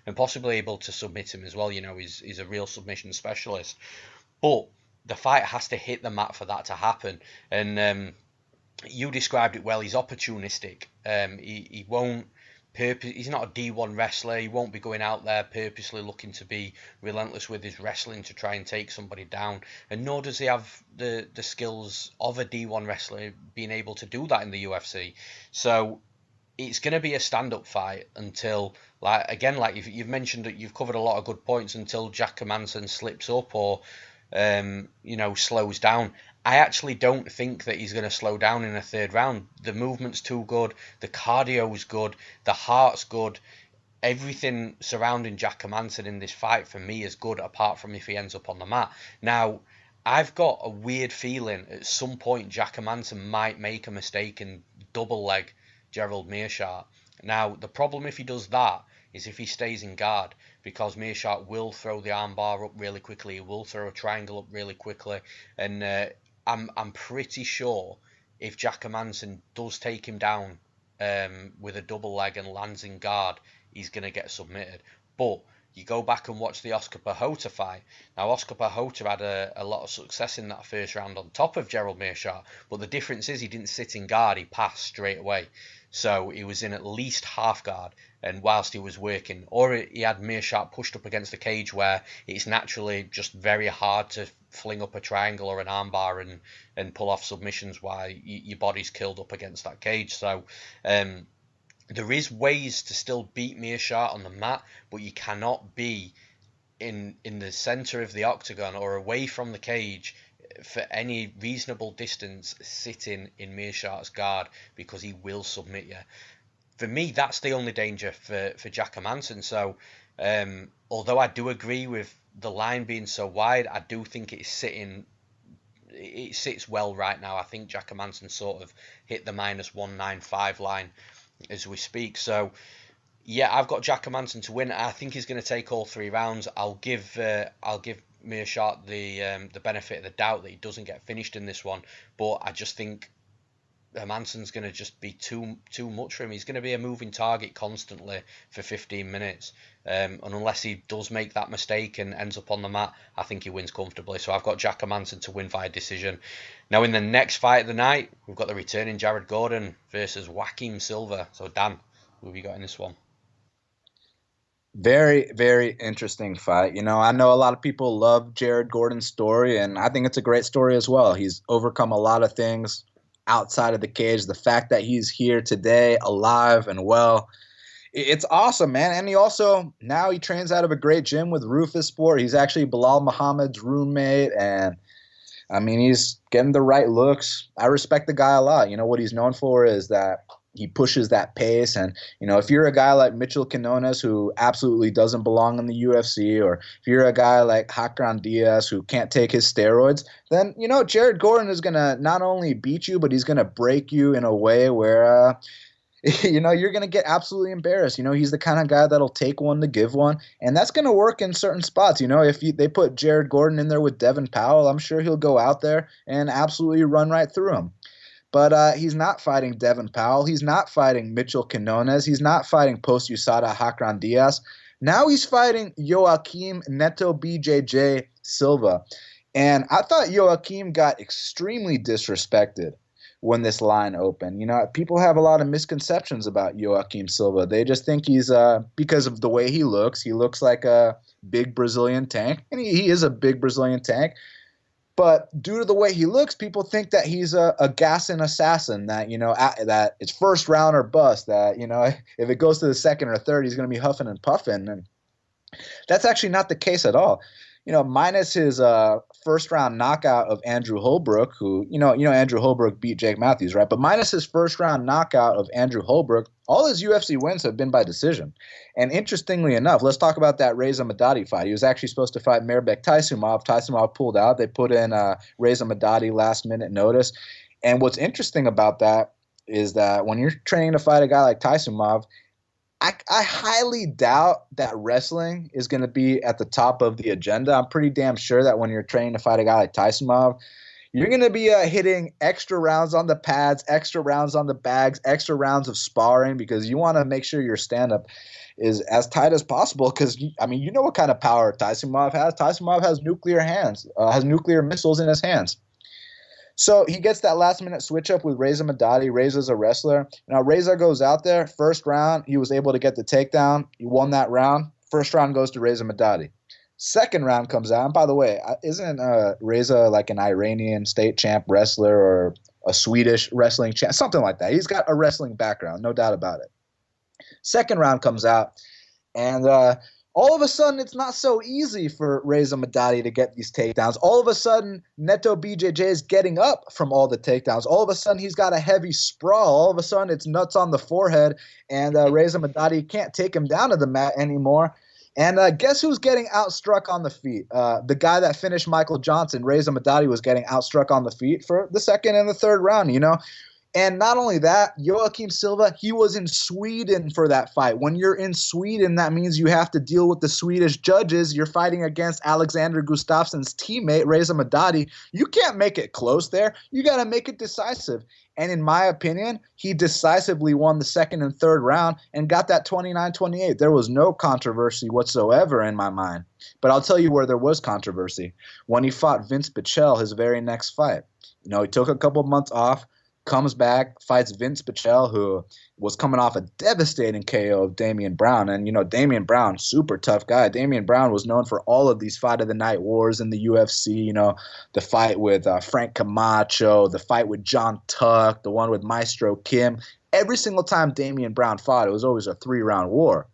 and possibly able to submit him as well. He's a real submission specialist, but the fight has to hit the mat for that to happen. And you described it well. He's opportunistic. He won't he's not a D1 wrestler. He won't be going out there purposely looking to be relentless with his wrestling to try and take somebody down, and nor does he have the skills of a D1 wrestler being able to do that in the UFC. So it's going to be a stand-up fight until, like you've mentioned, that you've covered a lot of good points, until Jack Hermansson slips up or slows down. I actually don't think that he's going to slow down in the third round. The movement's too good, the cardio's good, the heart's good. Everything surrounding Jack Hermansson in this fight for me is good, apart from if he ends up on the mat. Now, I've got a weird feeling at some point Jack Hermansson might make a mistake and double leg Gerald Meerschaert. Now, the problem if he does that is if he stays in guard, because Meerschaert will throw the armbar up really quickly, he will throw a triangle up really quickly, and I'm pretty sure if Jack Hermansson does take him down with a double leg and lands in guard, he's going to get submitted. But you go back and watch the Oscar Pahota fight. Now, Oscar Pahota had a lot of success in that first round on top of Gerald Meerschaert, but the difference is he didn't sit in guard, he passed straight away. So he was in at least half guard, and whilst he was working, or he had Meerschaert pushed up against the cage where it's naturally just very hard to fling up a triangle or an armbar and pull off submissions while your body's killed up against that cage. So there is ways to still beat Meerschaert on the mat, but you cannot be in the centre of the octagon or away from the cage for any reasonable distance sitting in Meerschaert's guard, because he will submit you. For me, that's the only danger for Jack Hermansson. So although I do agree with the line being so wide, I do think it sits well right now. I think Jack Hermansson sort of hit the -195 line as we speak. So yeah, I've got Jack Hermansson to win. I think he's going to take all 3 rounds. I'll give Meerschaert the benefit of the doubt that he doesn't get finished in this one, but I just think Hermansson's going to just be too much for him. He's going to be a moving target constantly for 15 minutes. And unless he does make that mistake and ends up on the mat, I think he wins comfortably. So I've got Jack Hermansson to win via decision. Now, in the next fight of the night, we've got the returning Jared Gordon versus Joaquim Silva. So, Dan, who have you got in this one? Very, very interesting fight. I know a lot of people love Jared Gordon's story, and I think it's a great story as well. He's overcome a lot of things outside of the cage. The fact that he's here today, alive and well, it's awesome, man. And now he trains out of a great gym with Rufus Sport. He's actually Bilal Muhammad's roommate, and I mean, he's getting the right looks. I respect the guy a lot. What he's known for is that He pushes that pace. And, if you're a guy like Mitchell Quinones who absolutely doesn't belong in the UFC, or if you're a guy like Hakran Diaz who can't take his steroids, then, Jared Gordon is going to not only beat you, but he's going to break you in a way where, you're going to get absolutely embarrassed. He's the kind of guy that'll take one to give one, and that's going to work in certain spots. If they put Jared Gordon in there with Devin Powell, I'm sure he'll go out there and absolutely run right through him. But he's not fighting Devin Powell. He's not fighting Mitchell Quinones. He's not fighting Post USADA Hakran Diaz. Now he's fighting Joaquim Neto BJJ Silva. And I thought Joaquim got extremely disrespected when this line opened. People have a lot of misconceptions about Joaquim Silva. They just think he's, because of the way he looks like a big Brazilian tank. And he is a big Brazilian tank. But due to the way he looks, people think that he's a gassing assassin, that, that it's first round or bust, that, if it goes to the second or third, he's going to be huffing and puffing. And that's actually not the case at all. Minus his first round knockout of Andrew Holbrook, who, Andrew Holbrook beat Jake Matthews, right? But minus his first round knockout of Andrew Holbrook, all his UFC wins have been by decision. And interestingly enough, let's talk about that Reza Madadi fight. He was actually supposed to fight Mirbek Taisumov. Taisumov pulled out. They put in Reza Madadi last minute notice. And what's interesting about that is that when you're training to fight a guy like Taisumov, I highly doubt that wrestling is going to be at the top of the agenda. I'm pretty damn sure that when you're training to fight a guy like Taisumov, you're going to be hitting extra rounds on the pads, extra rounds on the bags, extra rounds of sparring, because you want to make sure your stand-up is as tight as possible, because, you know what kind of power Taisumov has. Taisumov has nuclear hands, has nuclear missiles in his hands. So he gets that last-minute switch-up with Reza Madadi. Reza's a wrestler. Now, Reza goes out there. First round, he was able to get the takedown. He won that round. First round goes to Reza Madadi. Second round comes out. And by the way, isn't Reza like an Iranian state champ wrestler or a Swedish wrestling champ? Something like that. He's got a wrestling background, no doubt about it. Second round comes out, and all of a sudden, it's not so easy for Reza Madadi to get these takedowns. All of a sudden, Neto BJJ is getting up from all the takedowns. All of a sudden, he's got a heavy sprawl. All of a sudden, it's nuts on the forehead, and Reza Madadi can't take him down to the mat anymore. And guess who's getting outstruck on the feet? The guy that finished Michael Johnson, Reza Madadi, was getting outstruck on the feet for the second and the third round, And not only that, Joaquim Silva, he was in Sweden for that fight. When you're in Sweden, that means you have to deal with the Swedish judges. You're fighting against Alexander Gustafsson's teammate, Reza Madadi. You can't make it close there. You got to make it decisive. And in my opinion, he decisively won the second and third round and got that 29-28. There was no controversy whatsoever in my mind. But I'll tell you where there was controversy. When he fought Vince Pichel, his very next fight. He took a couple of months off. Comes back, fights Vince Pichel, who was coming off a devastating KO of Damian Brown. And, Damian Brown, super tough guy. Damian Brown was known for all of these fight of the night wars in the UFC, the fight with Frank Camacho, the fight with John Tuck, the one with Maestro Kim. Every single time Damian Brown fought, it was always a 3-round war.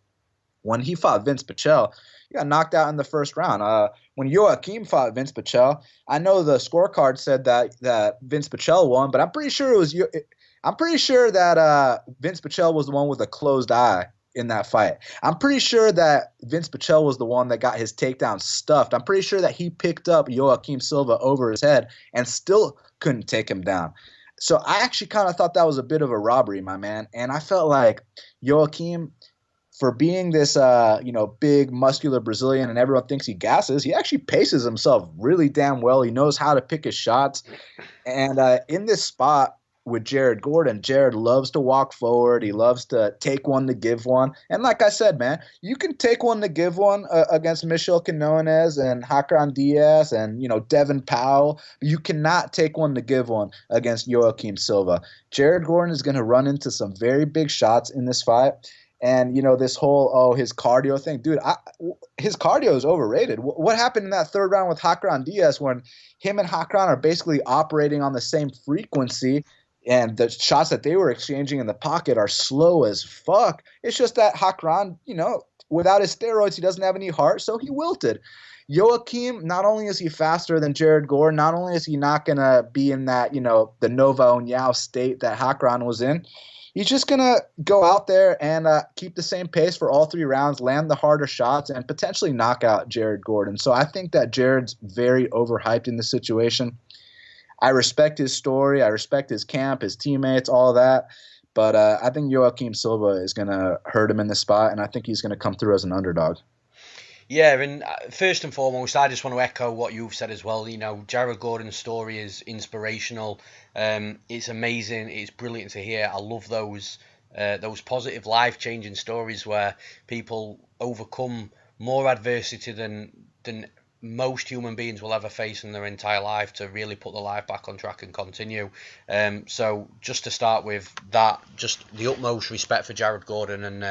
When he fought Vince Pichel, he got knocked out in the first round. When Joaquim fought Vince Pichel, I know the scorecard said that Vince Pichel won, but I'm pretty sure that Vince Pichel was the one with a closed eye in that fight. I'm pretty sure that Vince Pichel was the one that got his takedown stuffed. I'm pretty sure that he picked up Joaquim Silva over his head and still couldn't take him down. So I actually kind of thought that was a bit of a robbery, my man. And I felt like Joaquim, for being this, big, muscular Brazilian and everyone thinks he gasses, he actually paces himself really damn well. He knows how to pick his shots. And in this spot with Jared Gordon, Jared loves to walk forward. He loves to take one to give one. And like I said, man, you can take one to give one against Mitchell Quinones and Hakran Diaz and, Devin Powell. You cannot take one to give one against Joaquim Silva. Jared Gordon is going to run into some very big shots in this fight. And, this whole, his cardio thing. Dude, his cardio is overrated. What happened in that third round with Hakran Diaz when him and Hakran are basically operating on the same frequency and the shots that they were exchanging in the pocket are slow as fuck? It's just that Hakran, without his steroids, he doesn't have any heart, so he wilted. Joaquim, not only is he faster than Jared Gordon, not only is he not going to be in that, the Nova União state that Hakran was in, He's just going to go out there and keep the same pace for all 3 rounds, land the harder shots, and potentially knock out Jared Gordon. So I think that Jared's very overhyped in this situation. I respect his story. I respect his camp, his teammates, all of that. But I think Joaquim Silva is going to hurt him in the spot, and I think he's going to come through as an underdog. Yeah, and first and foremost, I just want to echo what you've said as well. You know, Jared Gordon's story is inspirational. It's amazing. It's brilliant to hear. I love those positive, life-changing stories where people overcome more adversity than most human beings will ever face in their entire life to really put their life back on track and continue. So just to start with that, just the utmost respect for Jared Gordon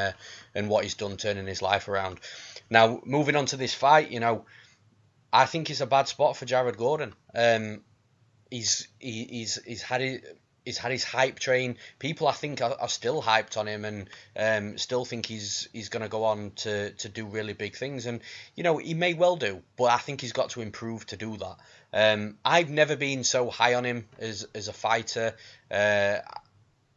and what he's done turning his life around. Now, moving on to this fight, you know, I think it's a bad spot for Jared Gordon. He's had his hype train. People, I think, are still hyped on him and still think he's going to go on to do really big things. And, you know, he may well do, but I think he's got to improve to do that. I've never been so high on him as a fighter.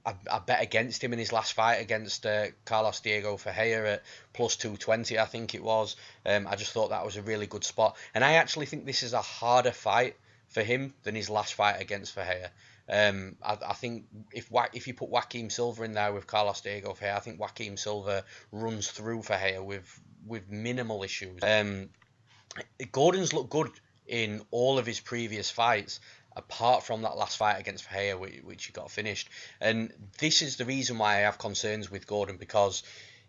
I bet against him in his last fight against Carlos Diego Ferreira at plus 220, I think it was. I just thought that was a really good spot. And I actually think this is a harder fight for him than his last fight against Ferreira. I think if you put Joaquim Silva in there with Carlos Diego Ferreira, I think Joaquim Silva runs through Ferreira with minimal issues. Gordon's looked good in all of his previous fights, apart from that last fight against Ferreira, which he got finished. And this is the reason why I have concerns with Gordon, because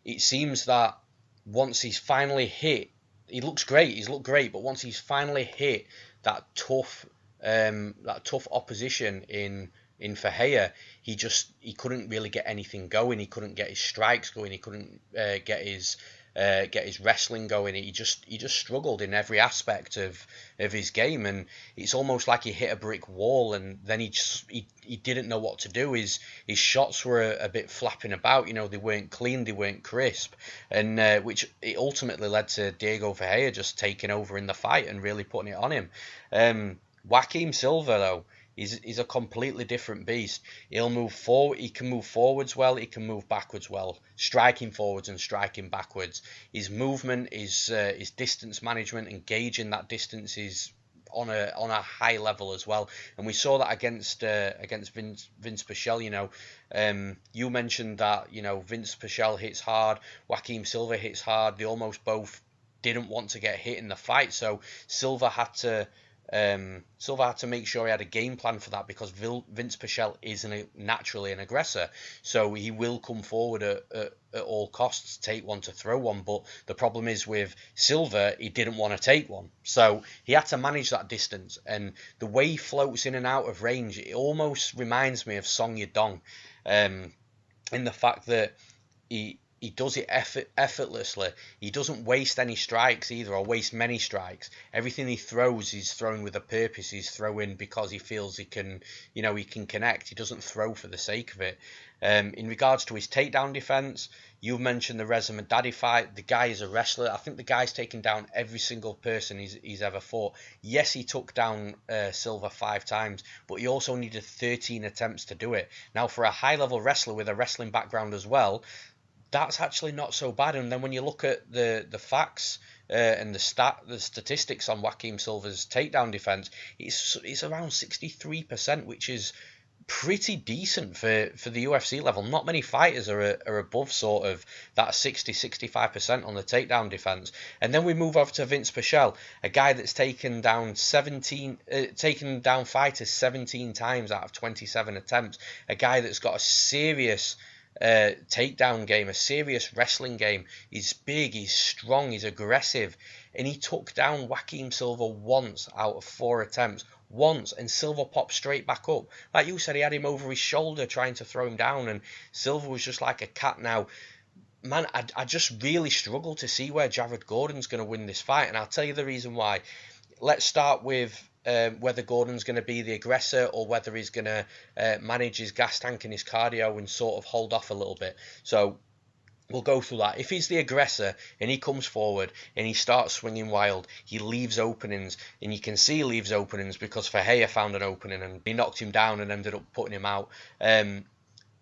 it seems that once he's finally hit, he looks great, he's looked great, but once he's finally hit that tough opposition in Ferreira, he couldn't really get anything going. He couldn't get his strikes going. He couldn't get his wrestling going. He just struggled in every aspect of his game, and it's almost like he hit a brick wall, and then he didn't know what to do. His shots were a bit flapping about, you know, they weren't clean, they weren't crisp, and which it ultimately led to Diego Ferreira just taking over in the fight and really putting it on him. Joaquim Silva, though, is a completely different beast. He'll move forward. He can move forwards well. He can move backwards well. Striking forwards and striking backwards. His movement, his distance management, engaging that distance is on a high level as well. And we saw that against Vince Pichel. You know, you mentioned that, you know, Vince Pichel hits hard. Joaquim Silva hits hard. They almost both didn't want to get hit in the fight, so Silva had to make sure he had a game plan for that, because Vince Pichel is naturally an aggressor, so he will come forward at all costs, take one to throw one. But the problem is with Silva, he didn't want to take one, so he had to manage that distance. And the way he floats in and out of range, it almost reminds me of Song Yadong, in the fact that he does it effortlessly. He doesn't waste any strikes either, or waste many strikes. Everything he throws, he's throwing with a purpose. He's throwing because he feels he can connect. He doesn't throw for the sake of it. In regards to his takedown defense, you mentioned the Reza Madadi fight. The guy is a wrestler. I think the guy's taken down every single person he's ever fought. Yes, he took down Silva 5 times, but he also needed 13 attempts to do it. Now, for a high-level wrestler with a wrestling background as well, that's actually not so bad. And then when you look at the facts and the statistics on Joaquim Silva's takedown defense, it's around 63%, which is pretty decent for the UFC level. Not many fighters are above sort of that 60-65% on the takedown defense. And then we move over to Vince Pichel, a guy that's taken down fighters 17 times out of 27 attempts, a guy that's got a serious takedown game, a serious wrestling game. He's big, he's strong, he's aggressive, and he took down Joaquim Silva once out of 4 attempts. Once, and Silva popped straight back up. Like you said, he had him over his shoulder trying to throw him down, and Silva was just like a cat. Now, man, I just really struggle to see where Jared Gordon's going to win this fight, and I'll tell you the reason why. Let's start with whether Gordon's going to be the aggressor or whether he's going to manage his gas tank and his cardio and sort of hold off a little bit. So we'll go through that. If he's the aggressor and he comes forward and he starts swinging wild, he leaves openings, and you can see he leaves openings because Ferreira found an opening and he knocked him down and ended up putting him out.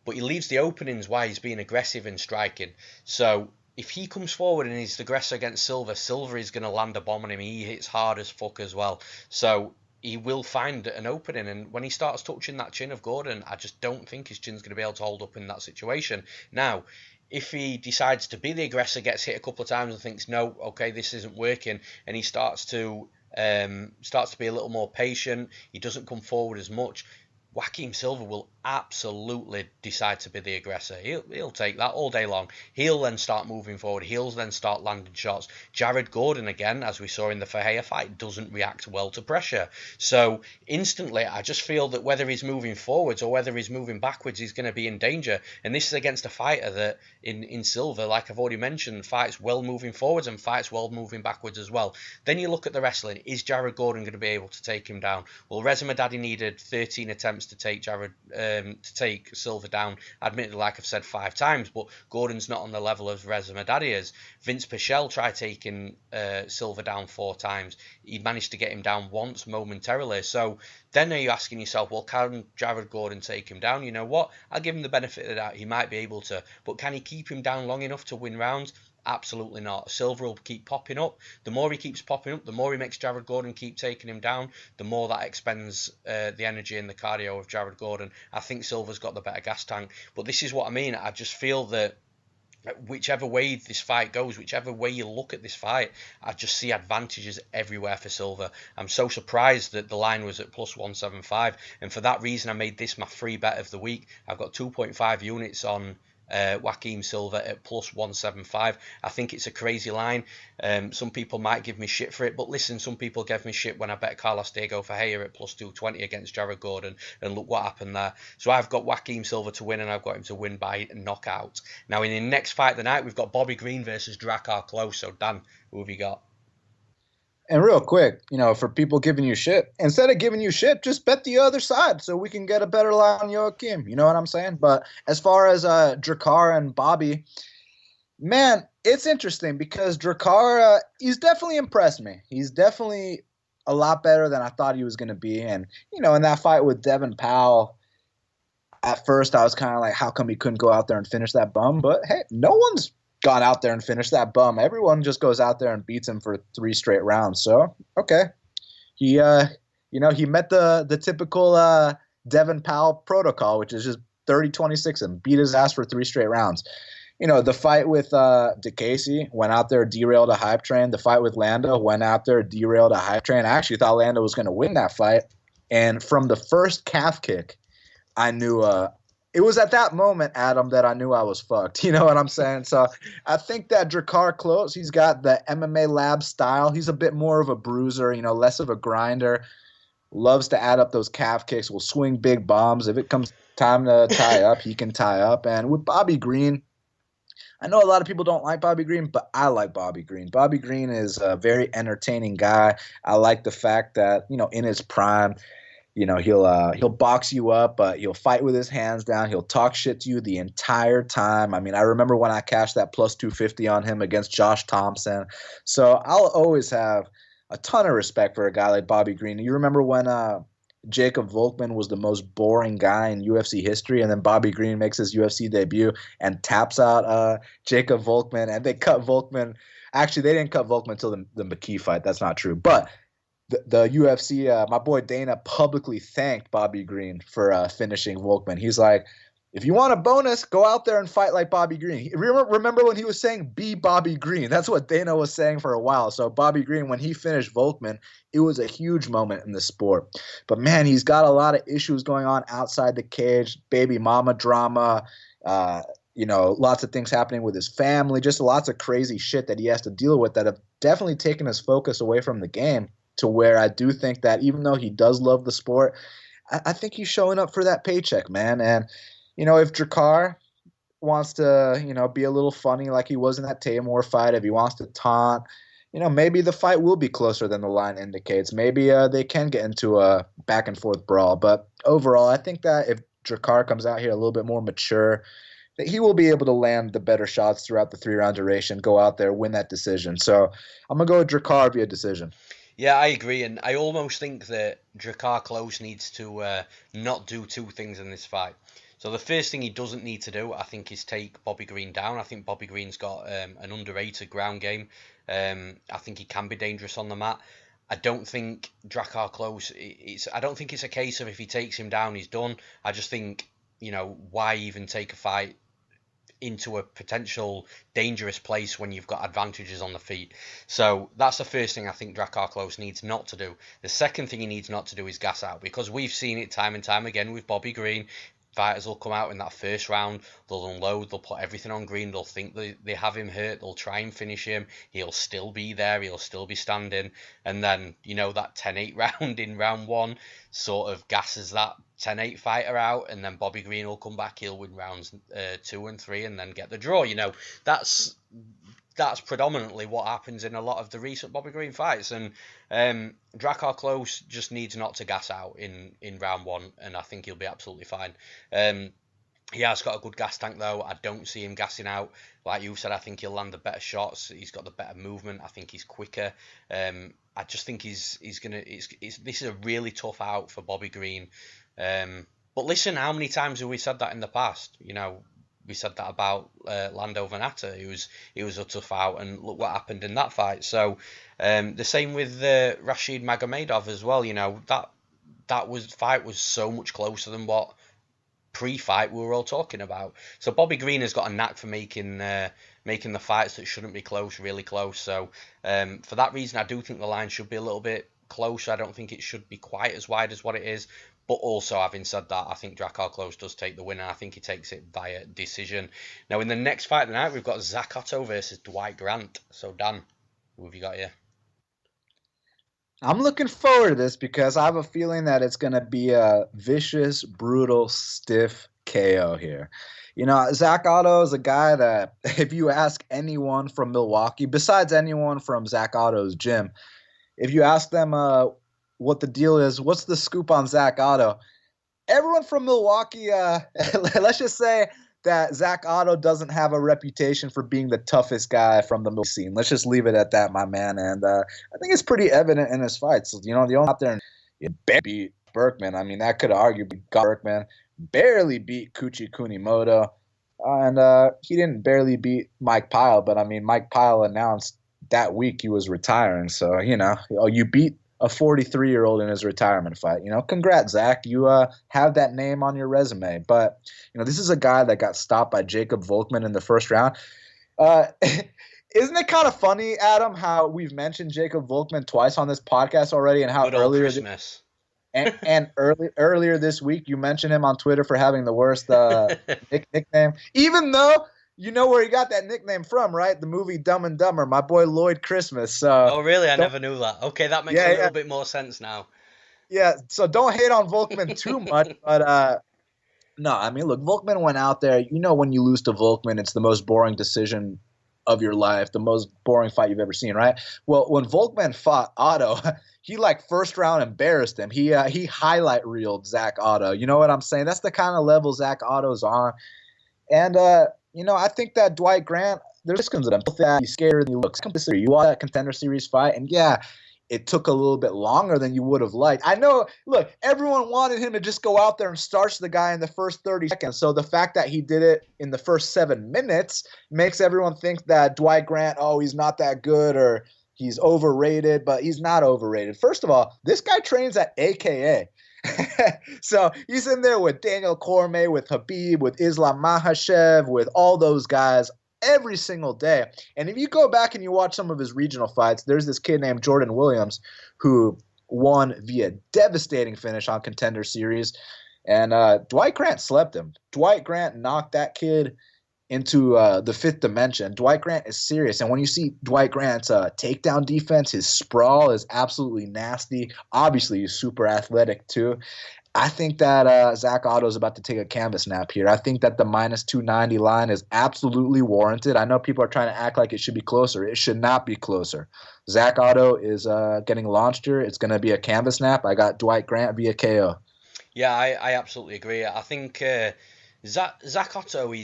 but he leaves the openings while he's being aggressive and striking. So if he comes forward and he's the aggressor against Silva, Silva is going to land a bomb on him. He hits hard as fuck as well. So he will find an opening, and when he starts touching that chin of Gordon, I just don't think his chin's going to be able to hold up in that situation. Now, if he decides to be the aggressor, gets hit a couple of times and thinks, no, okay, this isn't working, and he starts to be a little more patient, he doesn't come forward as much, Joaquim Silva will absolutely decide to be the aggressor. He'll take that all day long. He'll then start moving forward. He'll then start landing shots. Jared Gordon, again, as we saw in the Ferreira fight, doesn't react well to pressure. So instantly, I just feel that whether he's moving forwards or whether he's moving backwards, he's going to be in danger. And this is against a fighter that, in Silva, like I've already mentioned, fights well moving forwards and fights well moving backwards as well. Then you look at the wrestling. Is Jared Gordon going to be able to take him down? Well, Reza Madadi needed 13 attempts to take Silva down, admittedly, like I've said 5 times, but Gordon's not on the level of Reza Madadi is. Vince Pichel tried taking Silva down 4 times. He managed to get him down once momentarily. So then are you asking yourself, well, can Jared Gordon take him down? You know what? I'll give him the benefit of the doubt. He might be able to, but can he keep him down long enough to win rounds? Absolutely not. Silva will keep popping up. The more he keeps popping up, the more he makes Jared Gordon keep taking him down, the more that expends the energy and the cardio of Jared Gordon. I think Silva's got the better gas tank. But this is what I mean. I just feel that whichever way this fight goes, whichever way you look at this fight, I just see advantages everywhere for Silva. I'm so surprised that the line was at plus 175. And for that reason, I made this my free bet of the week. I've got 2.5 units on Joaquim Silva at plus 175. I think it's a crazy line. Some people might give me shit for it, but listen, some people gave me shit when I bet Carlos Diego Ferreira at plus 220 against Jared Gordon, and look what happened there. So I've got Joaquim Silva to win, and I've got him to win by knockout. Now in the next fight of the night, we've got Bobby Green versus Drakkar Klose. So Dan, who have you got? And real quick, for people giving you shit, instead of giving you shit, just bet the other side so we can get a better line on Joaquim. You know what I'm saying? But as far as Drakkar and Bobby, man, it's interesting because Drakkar, he's definitely impressed me. He's definitely a lot better than I thought he was going to be. And, in that fight with Devin Powell, at first I was kind of like, how come he couldn't go out there and finish that bum? But, hey, no one's gone out there and finished that bum. Everyone just goes out there and beats him for 3 straight rounds. So, okay. He met the typical Devin Powell protocol, which is just 30-26 and beat his ass for 3 straight rounds. The fight with DeCasey went out there, derailed a hype train. The fight with Lando went out there, derailed a hype train. I actually thought Lando was going to win that fight. And from the first calf kick, I knew it was at that moment, Adam, that I knew I was fucked. You know what I'm saying? So I think that Drakkar Klose, he's got the MMA lab style. He's a bit more of a bruiser, less of a grinder. Loves to add up those calf kicks, will swing big bombs. If it comes time to tie up, he can tie up. And with Bobby Green, I know a lot of people don't like Bobby Green, but I like Bobby Green. Bobby Green is a very entertaining guy. I like the fact that, in his prime, he'll box you up, but he'll fight with his hands down. He'll talk shit to you the entire time. I mean, I remember when I cashed that plus 250 on him against Josh Thompson. So I'll always have a ton of respect for a guy like Bobby Green. You remember when Jacob Volkman was the most boring guy in UFC history, and then Bobby Green makes his UFC debut and taps out Jacob Volkman, and they cut Volkman. Actually, they didn't cut Volkman until the McKee fight. That's not true. But the UFC, my boy Dana publicly thanked Bobby Green for finishing Volkman. He's like, if you want a bonus, go out there and fight like Bobby Green. Remember when he was saying, be Bobby Green? That's what Dana was saying for a while. So Bobby Green, when he finished Volkman, it was a huge moment in the sport. But, man, he's got a lot of issues going on outside the cage, baby mama drama, lots of things happening with his family, just lots of crazy shit that he has to deal with that have definitely taken his focus away from the game, to where I do think that even though he does love the sport, I think he's showing up for that paycheck, man. And, if Drakkar wants to, be a little funny like he was in that Tamor fight, if he wants to taunt, maybe the fight will be closer than the line indicates. Maybe they can get into a back-and-forth brawl. But overall, I think that if Drakkar comes out here a little bit more mature, that he will be able to land the better shots throughout the 3-round duration, go out there, win that decision. So I'm going to go with Drakkar via decision. Yeah, I agree, and I almost think that Drakkar Klose needs to not do two things in this fight. So the first thing he doesn't need to do, I think, is take Bobby Green down. I think Bobby Green's got an underrated ground game. I think he can be dangerous on the mat. I don't think Drakkar Klose. I don't think it's a case of if he takes him down, he's done. I just think, why even take a fight into a potential dangerous place when you've got advantages on the feet. So that's the first thing I think Drakkar Klose needs not to do. The second thing he needs not to do is gas out, because we've seen it time and time again with Bobby Green. Fighters will come out in that first round, they'll unload, they'll put everything on Green, they'll think they have him hurt, they'll try and finish him, he'll still be there, he'll still be standing, and then, that 10-8 round in round one sort of gasses that 10-8 fighter out, and then Bobby Green will come back, he'll win rounds 2 and 3 and then get the draw. That's predominantly what happens in a lot of the recent Bobby Green fights, and Drakkar Klose just needs not to gas out in round one, and I think he'll be absolutely fine. He has got a good gas tank though. I don't see him gassing out. Like you said, I think he'll land the better shots. He's got the better movement. I think he's quicker. I just think this is a really tough out for Bobby Green. But listen, how many times have we said that in the past? We said that about Lando Venata. He was a tough out, and look what happened in that fight. So the same with Rashid Magomedov as well. That fight was so much closer than what pre-fight we were all talking about. So Bobby Green has got a knack for making the fights that shouldn't be close really close. So for that reason, I do think the line should be a little bit closer. I don't think it should be quite as wide as what it is. But also, having said that, I think Drakkar Klose does take the winner. I think he takes it via decision. Now, in the next fight of the night, we've got Zack Ottow versus Dwight Grant. So, Dan, who have you got here? I'm looking forward to this because I have a feeling that it's going to be a vicious, brutal, stiff KO here. Zack Ottow is a guy that if you ask anyone from Milwaukee, besides anyone from Zack Ottow's gym, if you ask them what the deal is, what's the scoop on Zack Ottow, everyone from Milwaukee, let's just say that Zack Ottow doesn't have a reputation for being the toughest guy from the Milwaukee scene. Let's just leave it at that, my man. And I think it's pretty evident in his fights. The only out there and beat Berkman. I mean, that could arguably got Berkman. Barely beat Kuchi Kunimoto. And he didn't barely beat Mike Pyle, but I mean, Mike Pyle announced that week he was retiring. So, you beat a 43-year-old in his retirement fight. Congrats, Zack. You have that name on your resume. But, this is a guy that got stopped by Jacob Volkman in the first round. Isn't it kind of funny, Adam, how we've mentioned Jacob Volkman twice on this podcast already, and how earlier this week you mentioned him on Twitter for having the worst nickname, even though you know where he got that nickname from, right? The movie Dumb and Dumber, my boy Lloyd Christmas. Oh, really? I never knew that. Okay, that makes a little bit more sense now. Yeah, so don't hate on Volkman too much, but no, I mean, look, Volkman went out there. When you lose to Volkman, it's the most boring decision of your life, the most boring fight you've ever seen, right? Well, when Volkman fought Ottow, he first round embarrassed him. He highlight reeled Zack Ottow. You know what I'm saying? That's the kind of level Zack Ottow's on. And I think that Dwight Grant, there's risk to them. He's scared than he looks. You watch that Contender Series fight, and yeah, it took a little bit longer than you would have liked. I know, look, everyone wanted him to just go out there and starch the guy in the first 30 seconds. So the fact that he did it in the first 7 minutes makes everyone think that Dwight Grant, he's not that good or he's overrated, but he's not overrated. First of all, this guy trains at AKA. So he's in there with Daniel Cormier, with Habib, with Islam Makhachev, with all those guys every single day. And if you go back and you watch some of his regional fights, there's this kid named Jordan Williams who won via devastating finish on Contender Series. And Dwight Grant slept him. Dwight Grant knocked that kid into the fifth dimension. Dwight Grant is serious. And when you see Dwight Grant's takedown defense, his sprawl is absolutely nasty. Obviously, he's super athletic too. I think that Zack Ottow is about to take a canvas nap here. I think that the minus 290 line is absolutely warranted. I know people are trying to act like it should be closer. It should not be closer. Zack Ottow is getting launched here. It's going to be a canvas nap. I got Dwight Grant via KO. Yeah, I absolutely agree. I think Zack Ottow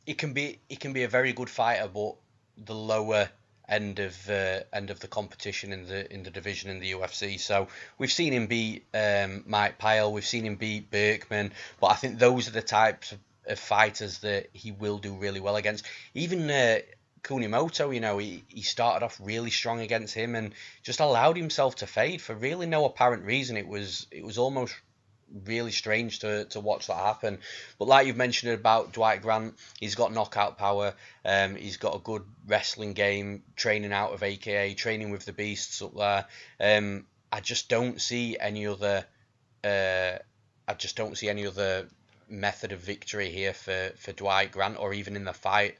he can be a very good fighter, but the lower end of the competition in the division in the UFC. So we've seen him beat Mike Pyle, we've seen him beat Berkman, but I think those are the types of fighters that he will do really well against. Even Kunimoto, he started off really strong against him and just allowed himself to fade for really no apparent reason. It was almost really strange to watch that happen. But like you've mentioned about Dwight Grant, he's got knockout power. He's got a good wrestling game, training out of AKA, training with the beasts up there. I just don't see any other. Method of victory here for Dwight Grant, or even in the fight,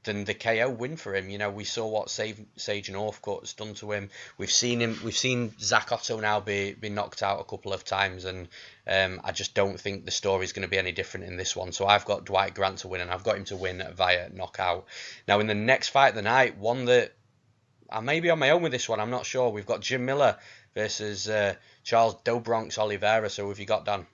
than the KO win for him. We saw what Sage Northcutt has done to him. We've seen Zack Ottow now be knocked out a couple of times, and I just don't think the story's going to be any different in this one. So I've got Dwight Grant to win, and I've got him to win via knockout. Now in the next fight of the night, one that I may be on my own with this one, I'm not sure. We've got Jim Miller versus Charles Dobronx Oliveira. So who have you got, Dan?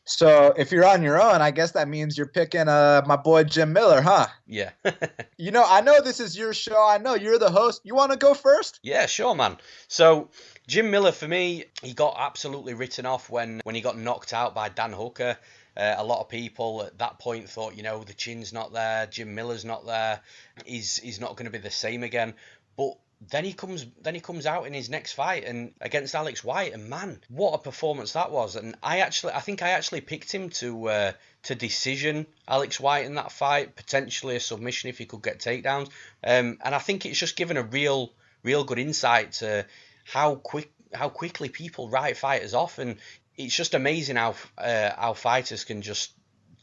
So if you're on your own, I guess that means you're picking my boy Jim Miller, huh? Yeah. I know this is your show. I know you're the host. You want to go first? Yeah, sure, man. So Jim Miller, for me, he got absolutely written off when he got knocked out by Dan Hooker. A lot of people at that point thought, the chin's not there, Jim Miller's not there, he's not going to be the same again. But then he comes out in his next fight and against Alex White, and man, what a performance that was. And I think I actually picked him to decision Alex White in that fight, potentially a submission if he could get takedowns. And I think it's just given a real good insight to how quickly people write fighters off, and it's just amazing how fighters can just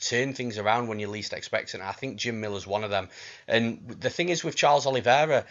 turn things around when you least expect it. And I think Jim Miller's one of them. And the thing is with Charles Oliveira,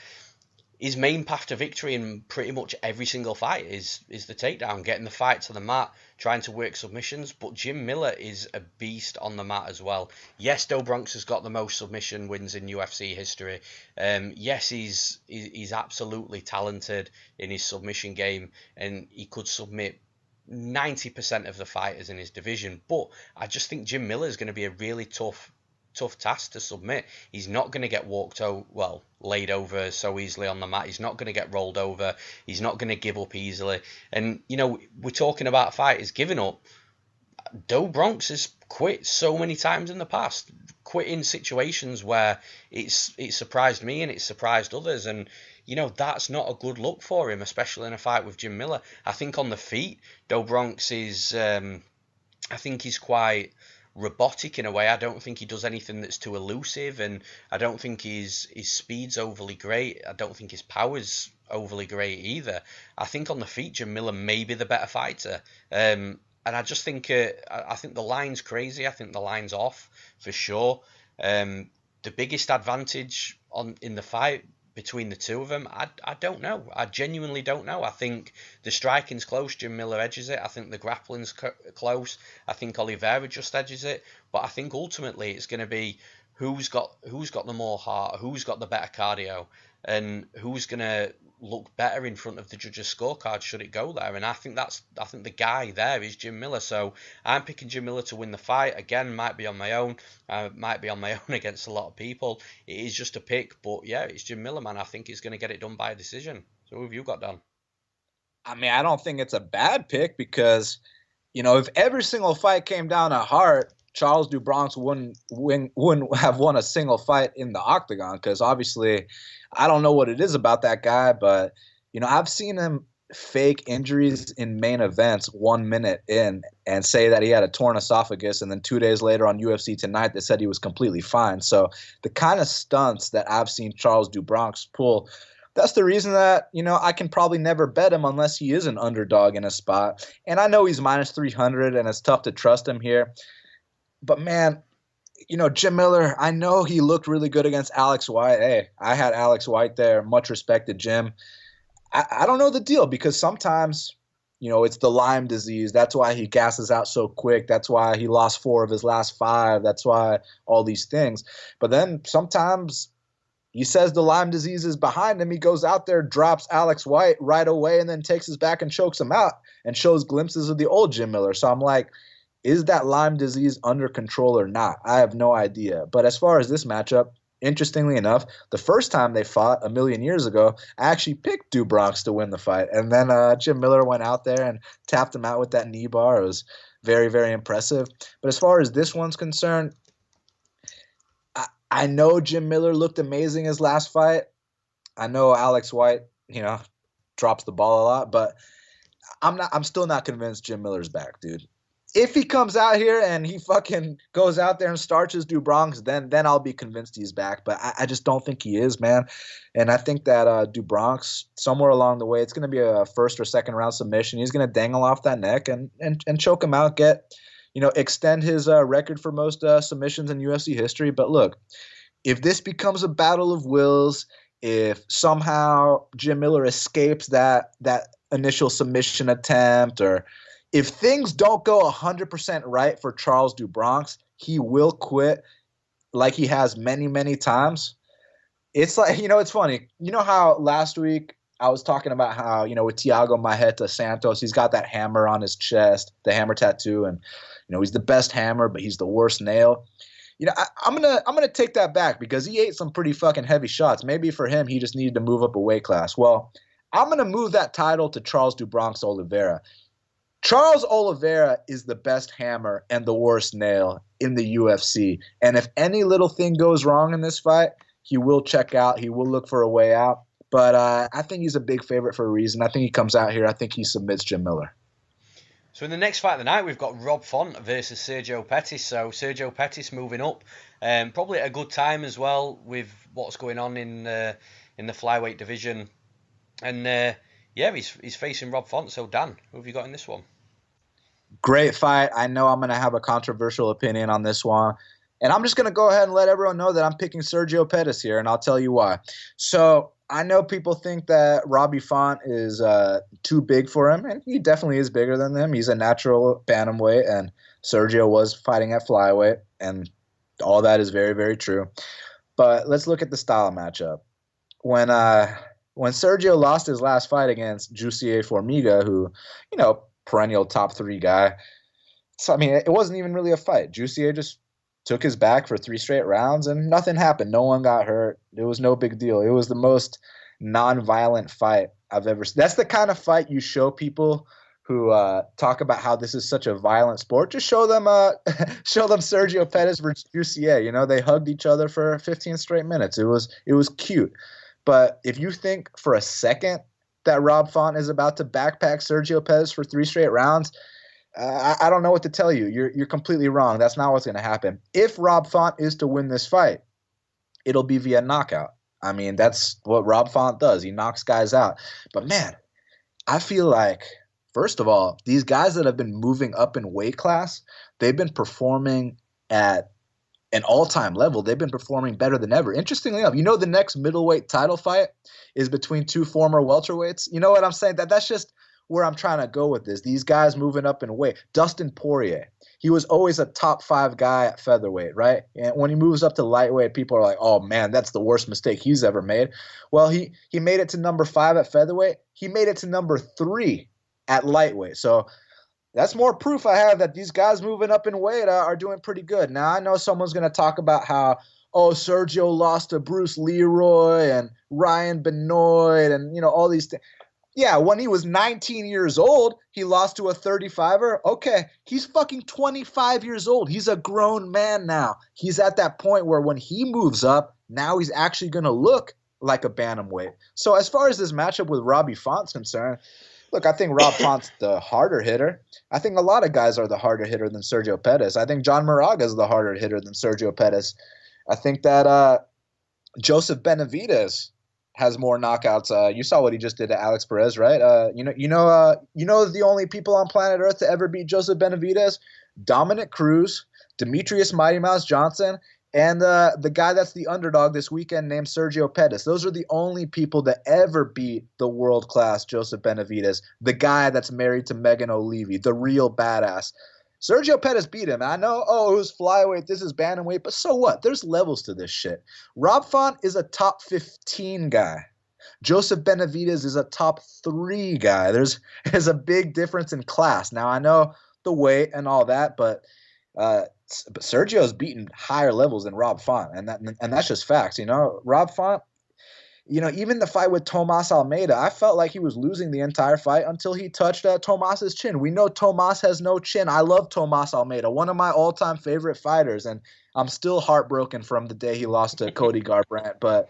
his main path to victory in pretty much every single fight is the takedown, getting the fight to the mat, trying to work submissions. But Jim Miller is a beast on the mat as well. Yes, Dobronx has got the most submission wins in UFC history. Yes, he's absolutely talented in his submission game, and he could submit 90% of the fighters in his division. But I just think Jim Miller is going to be a really tough task to submit. He's not going to get laid over so easily on the mat. He's not going to get rolled over. He's not going to give up easily. And, we're talking about fighters giving up. Dobronx has quit so many times in the past, quit in situations where it surprised me and it surprised others. And, that's not a good look for him, especially in a fight with Jim Miller. I think on the feet, Dobronx is, I think he's quite robotic in a way. I don't think he does anything that's too elusive, and I don't think his speed's overly great. I don't think his power's overly great either. I think on the feet, Jim Miller may be the better fighter. And I just think I think the line's crazy. I think the line's off for sure. The biggest advantage in the fight between the two of them, I don't know. I genuinely don't know. I think the striking's close. Jim Miller edges it. I think the grappling's close. I think Oliveira just edges it. But I think ultimately it's going to be who's got the more heart, who's got the better cardio, and who's going to look better in front of the judges' scorecard should it go there. And I think the guy there is Jim Miller. So I'm picking Jim Miller to win the fight. Again, might be on my own. Might be on my own against a lot of people. It is just a pick, but yeah, it's Jim Miller, man. I think he's going to get it done by a decision. So who have you got, Dan? I mean, I don't think it's a bad pick because, if every single fight came down to heart, Charles Dobronx wouldn't have won a single fight in the octagon, because obviously I don't know what it is about that guy, but I've seen him fake injuries in main events 1 minute in and say that he had a torn esophagus, and then 2 days later on UFC Tonight they said he was completely fine. So the kind of stunts that I've seen Charles Dobronx pull, that's the reason that, I can probably never bet him unless he is an underdog in a spot. And I know he's minus 300 and it's tough to trust him here. But man, Jim Miller, I know he looked really good against Alex White. Hey, I had Alex White there. Much respect to Jim. I don't know the deal, because sometimes, it's the Lyme disease. That's why he gasses out so quick. That's why he lost 4 of his last 5. That's why all these things. But then sometimes he says the Lyme disease is behind him. He goes out there, drops Alex White right away, and then takes his back and chokes him out and shows glimpses of the old Jim Miller. So I'm like, is that Lyme disease under control or not? I have no idea. But as far as this matchup, interestingly enough, the first time they fought a million years ago, I actually picked Do Bronx to win the fight. And then Jim Miller went out there and tapped him out with that knee bar. It was very, very impressive. But as far as this one's concerned, I know Jim Miller looked amazing his last fight. I know Alex White, drops the ball a lot, but I'm still not convinced Jim Miller's back, dude. If he comes out here and he fucking goes out there and starches Do Bronx, then I'll be convinced he's back. But I just don't think he is, man. And I think that Do Bronx, somewhere along the way, it's going to be a first or second round submission. He's going to dangle off that neck and choke him out, extend his record for most submissions in UFC history. But look, if this becomes a battle of wills, if somehow Jim Miller escapes that initial submission attempt, or if things don't go 100% right for Charles Do Bronx, he will quit like he has many, many times. It's like, it's funny. You know how last week I was talking about how, with Thiago Marreta Santos, he's got that hammer on his chest, the hammer tattoo, and, he's the best hammer, but he's the worst nail. I'm gonna take that back because he ate some pretty fucking heavy shots. Maybe for him, he just needed to move up a weight class. Well, I'm gonna move that title to Charles Do Bronx Oliveira. Charles Oliveira is the best hammer and the worst nail in the UFC. And if any little thing goes wrong in this fight, he will check out. He will look for a way out. But I think he's a big favorite for a reason. I think he comes out here. I think he submits Jim Miller. So in the next fight of the night, we've got Rob Font versus Sergio Pettis. So Sergio Pettis moving up, probably at a good time as well with what's going on in the flyweight division. And he's facing Rob Font. So Dan, who have you got in this one? Great fight. I know I'm going to have a controversial opinion on this one. And I'm just going to go ahead and let everyone know that I'm picking Sergio Pettis here, and I'll tell you why. So I know people think that Robbie Font is too big for him, and he definitely is bigger than them. He's a natural bantamweight, and Sergio was fighting at flyweight, and all that is very, very true. But let's look at the style matchup. When Sergio lost his last fight against Jussier Formiga, who, perennial top 3 guy. So, it wasn't even really a fight. Jussier just took his back for 3 straight rounds and nothing happened. No one got hurt. It was no big deal. It was the most non-violent fight I've ever seen. That's the kind of fight you show people who talk about how this is such a violent sport. Just show them Sergio Pettis versus Jussier. They hugged each other for 15 straight minutes. It was cute. But if you think for a second that Rob Font is about to backpack Sergio Pettis for 3 straight rounds, I don't know what to tell you. You're completely wrong. That's not what's going to happen. If Rob Font is to win this fight, it'll be via knockout. That's what Rob Font does. He knocks guys out. But man, I feel like, first of all, these guys that have been moving up in weight class, they've been performing at an all-time level. They've been performing better than ever. Interestingly enough, the next middleweight title fight is between 2 former welterweights. You know what I'm saying? That's just where I'm trying to go with this. These guys moving up in weight. Dustin Poirier, he was always a top 5 guy at featherweight, right? And when he moves up to lightweight, people are like, oh man, that's the worst mistake he's ever made. Well, he made it to number 5 at featherweight. He made it to number 3 at lightweight. So that's more proof I have that these guys moving up in weight are doing pretty good. Now, I know someone's going to talk about how, Sergio lost to Bruce Leroy and Ryan Benoit and, all these things. Yeah, when he was 19 years old, he lost to a 35er. Okay, he's fucking 25 years old. He's a grown man now. He's at that point where when he moves up, now he's actually going to look like a bantamweight. So as far as this matchup with Robbie Font's concerned, look, I think Rob Font's the harder hitter. I think a lot of guys are the harder hitter than Sergio Pettis. I think John Moraga is the harder hitter than Sergio Pettis. I think that Joseph Benavidez has more knockouts. You saw what he just did to Alex Perez, right? The only people on planet Earth to ever beat Joseph Benavidez? Dominic Cruz, Demetrius Mighty Mouse Johnson, and the guy that's the underdog this weekend named Sergio Pettis. Those are the only people that ever beat the world-class Joseph Benavidez, the guy that's married to Megan O'Leary, the real badass. Sergio Pettis beat him. I know, it was flyweight, this is bantamweight, but so what? There's levels to this shit. Rob Font is a top 15 guy. Joseph Benavidez is a top 3 guy. There's a big difference in class. Now, I know the weight and all that, but But Sergio's beaten higher levels than Rob Font, and that's just facts. Rob Font, even the fight with Tomas Almeida, I felt like he was losing the entire fight until he touched Tomas's chin. We know Tomas has no chin. I love Tomas Almeida, one of my all-time favorite fighters, and I'm still heartbroken from the day he lost to Cody Garbrandt. But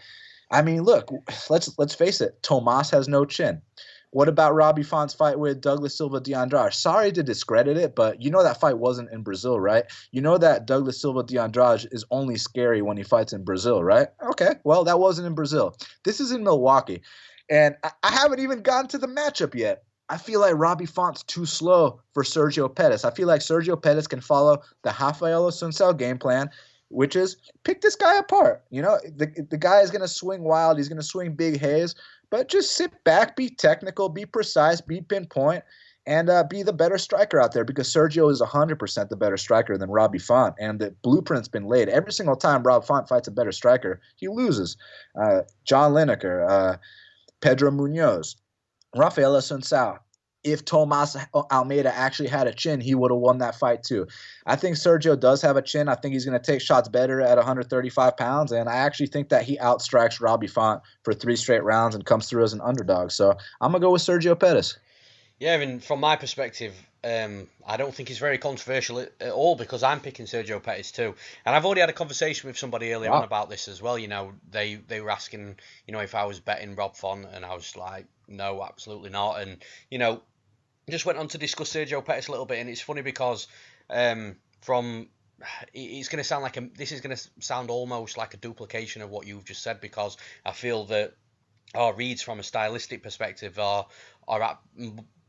I mean, look, let's face it. Tomas has no chin. What about Robbie Font's fight with Douglas Silva de Andrade? Sorry to discredit it, but that fight wasn't in Brazil, right? You know that Douglas Silva de Andrade is only scary when he fights in Brazil, right? Okay, well, that wasn't in Brazil. This is in Milwaukee. And I haven't even gotten to the matchup yet. I feel like Robbie Font's too slow for Sergio Pettis. I feel like Sergio Pettis can follow the Rafael Assunção game plan, which is pick this guy apart. The guy is going to swing wild. He's going to swing big haze. But just sit back, be technical, be precise, be pinpoint, and be the better striker out there, because Sergio is 100% the better striker than Robbie Font, and the blueprint's been laid. Every single time Rob Font fights a better striker, he loses. John Lineker, Pedro Munoz, Rafael Assunção. If Tomas Almeida actually had a chin, he would have won that fight too. I think Sergio does have a chin. I think he's going to take shots better at 135 pounds, and I actually think that he outstrikes Robbie Font for 3 straight rounds and comes through as an underdog. So I'm going to go with Sergio Pettis. Yeah, I mean, from my perspective, I don't think it's very controversial at all, because I'm picking Sergio Pettis too. And I've already had a conversation with somebody earlier on about this as well. They were asking, if I was betting Rob Font, and I was like, no, absolutely not. And, just went on to discuss Sergio Pettis a little bit, and it's funny because it's going to sound like this is going to sound almost like a duplication of what you've just said, because I feel that our reads from a stylistic perspective are at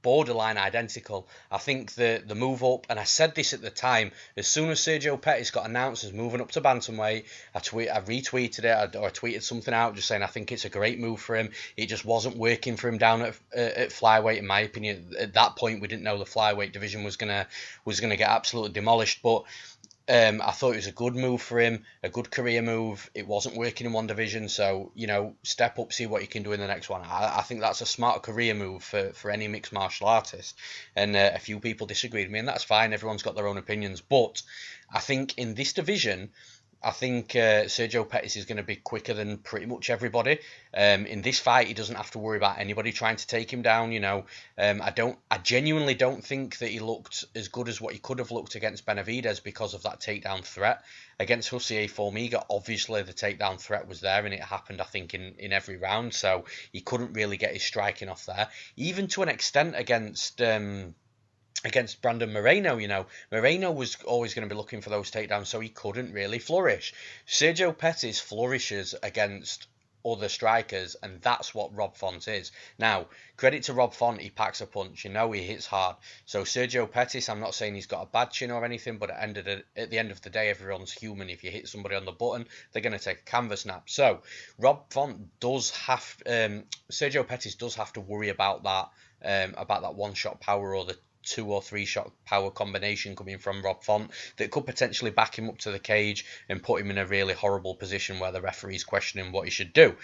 borderline identical. I think the move up, and I said this at the time, as soon as Sergio Pettis got announced as moving up to bantamweight, I retweeted it, or I tweeted something out just saying I think it's a great move for him. It just wasn't working for him down at flyweight, in my opinion. At that point, we didn't know the flyweight division was gonna get absolutely demolished, but I thought it was a good move for him, a good career move. It wasn't working in one division, so, step up, see what you can do in the next one. I think that's a smart career move for any mixed martial artist. And a few people disagree with me, and that's fine. Everyone's got their own opinions. But I think in this division, I think Sergio Pettis is going to be quicker than pretty much everybody. In this fight, he doesn't have to worry about anybody trying to take him down. I genuinely don't think that he looked as good as what he could have looked against Benavidez because of that takedown threat. Against Hussier Formiga, obviously the takedown threat was there, and it happened, I think, in every round. So he couldn't really get his striking off there. Even to an extent against Brandon Moreno, Moreno was always going to be looking for those takedowns, so he couldn't really flourish. Sergio Pettis flourishes against other strikers, and that's what Rob Font is. Now, credit to Rob Font, he packs a punch, he hits hard. So Sergio Pettis, I'm not saying he's got a bad chin or anything, but at the end of the day, everyone's human. If you hit somebody on the button, they're going to take a canvas nap. So Rob Font Sergio Pettis does have to worry about that one-shot power, or the 2 or 3 shot power combination coming from Rob Font that could potentially back him up to the cage and put him in a really horrible position where the referee's questioning what he should do.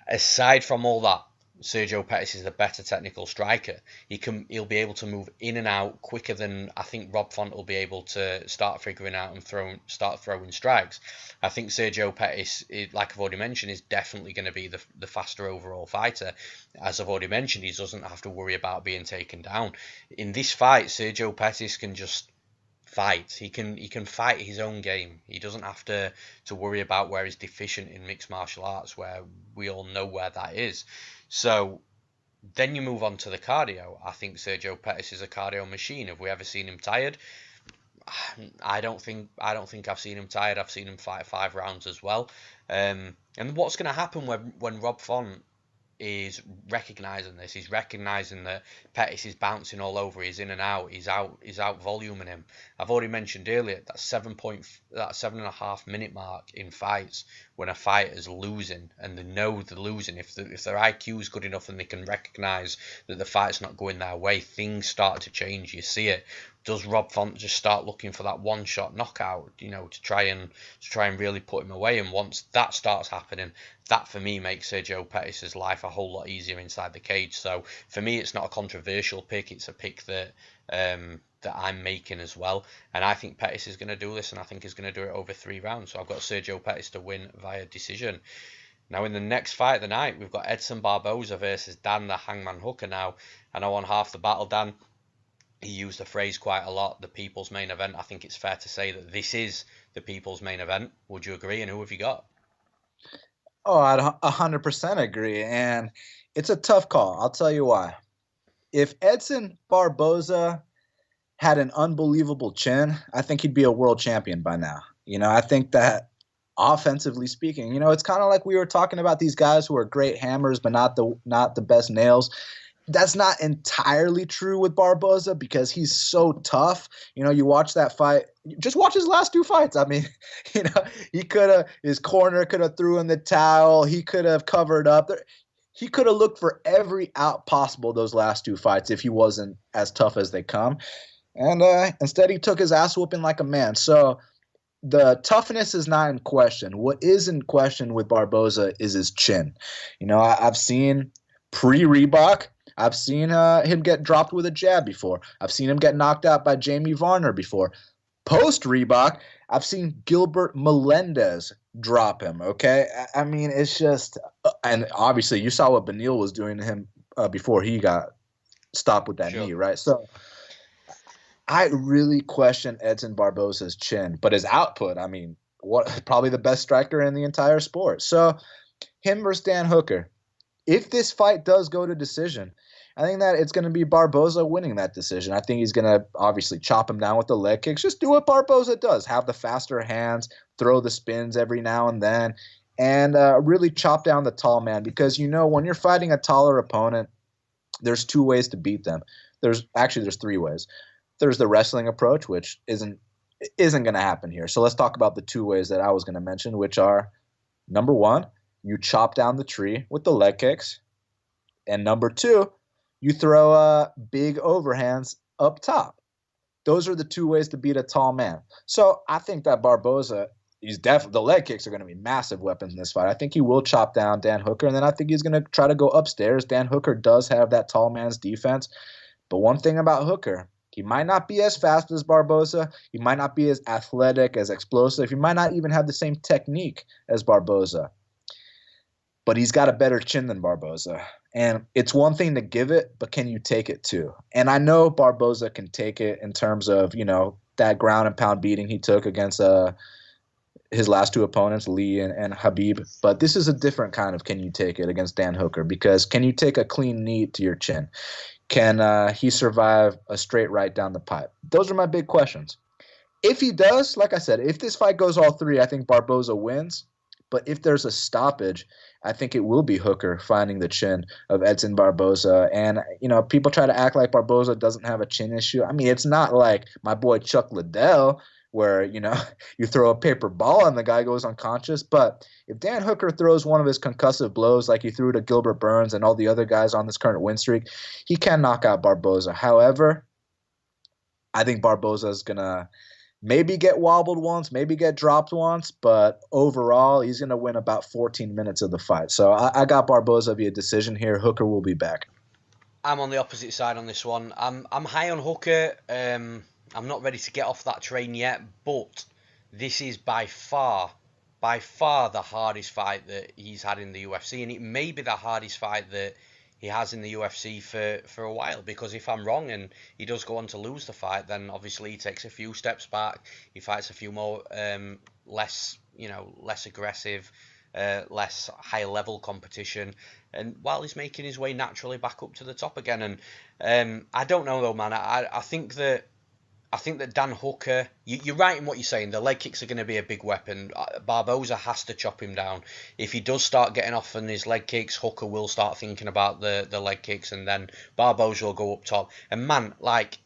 Aside from all that, Sergio Pettis is the better technical striker. He'll be able to move in and out quicker than I think Rob Font will be able to start figuring out and start throwing strikes. I think Sergio Pettis, like I've already mentioned, is definitely going to be the faster overall fighter. As I've already mentioned, he doesn't have to worry about being taken down. In this fight, Sergio Pettis can just fight. He can fight his own game. He doesn't have to worry about where he's deficient in mixed martial arts, where we all know where that is. So then you move on to the cardio. I think Sergio Pettis is a cardio machine. Have we ever seen him tired? I don't think I've seen him tired. I've seen him fight 5 rounds as well. And what's going to happen when Rob Font is recognising this? He's recognising that Pettis is bouncing all over. He's in and out. He's out voluming him. I've already mentioned earlier that 7.5 minute mark in fights when a fighter's losing and they know they're losing. If their IQ is good enough and they can recognise that the fight's not going their way, things start to change. You see it. Does Rob Font just start looking for that one-shot knockout, to try and really put him away? And once that starts happening, that for me makes Sergio Pettis' life a whole lot easier inside the cage. So for me, it's not a controversial pick. It's a pick that that I'm making as well. And I think Pettis is going to do this, and I think he's going to do it over 3 rounds. So I've got Sergio Pettis to win via decision. Now in the next fight of the night, we've got Edson Barboza versus Dan the Hangman Hooker now. And I won half the battle, Dan. He used the phrase quite a lot, the people's main event. I think it's fair to say that this is the people's main event. Would you agree? And who have you got? Oh, I'd 100% agree. And it's a tough call. I'll tell you why. If Edson Barboza had an unbelievable chin, I think he'd be a world champion by now. I think that offensively speaking, it's kind of like we were talking about these guys who are great hammers, but not the best nails. That's not entirely true with Barboza because he's so tough. You watch that fight, just watch his last 2 fights. I mean, his corner could have threw in the towel. He could have covered up. He could have looked for every out possible those last 2 fights if he wasn't as tough as they come. And instead he took his ass whooping like a man. So the toughness is not in question. What is in question with Barboza is his chin. I've seen pre-Reebok, I've seen him get dropped with a jab before. I've seen him get knocked out by Jamie Varner before. Post-Reebok, I've seen Gilbert Melendez drop him, okay? I mean, it's just – and obviously you saw what Beneil was doing to him before he got stopped with that knee, right? So I really question Edson Barboza's chin. But his output, I mean, probably the best striker in the entire sport. So him versus Dan Hooker. If this fight does go to decision, I think that it's going to be Barboza winning that decision. I think he's going to obviously chop him down with the leg kicks. Just do what Barboza does. Have the faster hands, throw the spins every now and then, and really chop down the tall man. Because, when you're fighting a taller opponent, there's 2 ways to beat them. There's 3 ways. There's the wrestling approach, which isn't going to happen here. So let's talk about the 2 ways that I was going to mention, which are, number 1, you chop down the tree with the leg kicks. And number 2, you throw big overhands up top. Those are the 2 ways to beat a tall man. So I think that Barboza, the leg kicks are going to be massive weapons in this fight. I think he will chop down Dan Hooker, and then I think he's going to try to go upstairs. Dan Hooker does have that tall man's defense. But one thing about Hooker, he might not be as fast as Barboza. He might not be as athletic, as explosive. He might not even have the same technique as Barboza. But he's got a better chin than Barboza. And it's one thing to give it, but can you take it too? And I know Barboza can take it in terms of, that ground and pound beating he took against his last 2 opponents, Lee and Habib. But this is a different kind of can you take it against Dan Hooker, because can you take a clean knee to your chin? Can he survive a straight right down the pipe? Those are my big questions. If he does, like I said, if this fight goes all 3, I think Barboza wins. But if there's a stoppage, I think it will be Hooker finding the chin of Edson Barboza. And, people try to act like Barboza doesn't have a chin issue. I mean, it's not like my boy Chuck Liddell where, you throw a paper ball and the guy goes unconscious. But if Dan Hooker throws one of his concussive blows like he threw to Gilbert Burns and all the other guys on this current win streak, he can knock out Barboza. However, I think Barboza is going to maybe get wobbled once, maybe get dropped once, but overall, he's going to win about 14 minutes of the fight. So I got Barboza via decision here. Hooker will be back. I'm on the opposite side on this one. I'm high on Hooker. I'm not ready to get off that train yet, but this is by far the hardest fight that he's had in the UFC, and it may be the hardest fight that he has in the UFC for a while, because if I'm wrong and he does go on to lose the fight, then obviously he takes a few steps back, he fights a few more less aggressive, less high level competition, and while he's making his way naturally back up to the top again. And I don't know though, man. I think that Dan Hooker, you're right in what you're saying. The leg kicks are going to be a big weapon. Barboza has to chop him down. If he does start getting off on his leg kicks, Hooker will start thinking about the leg kicks, and then Barboza will go up top. And man,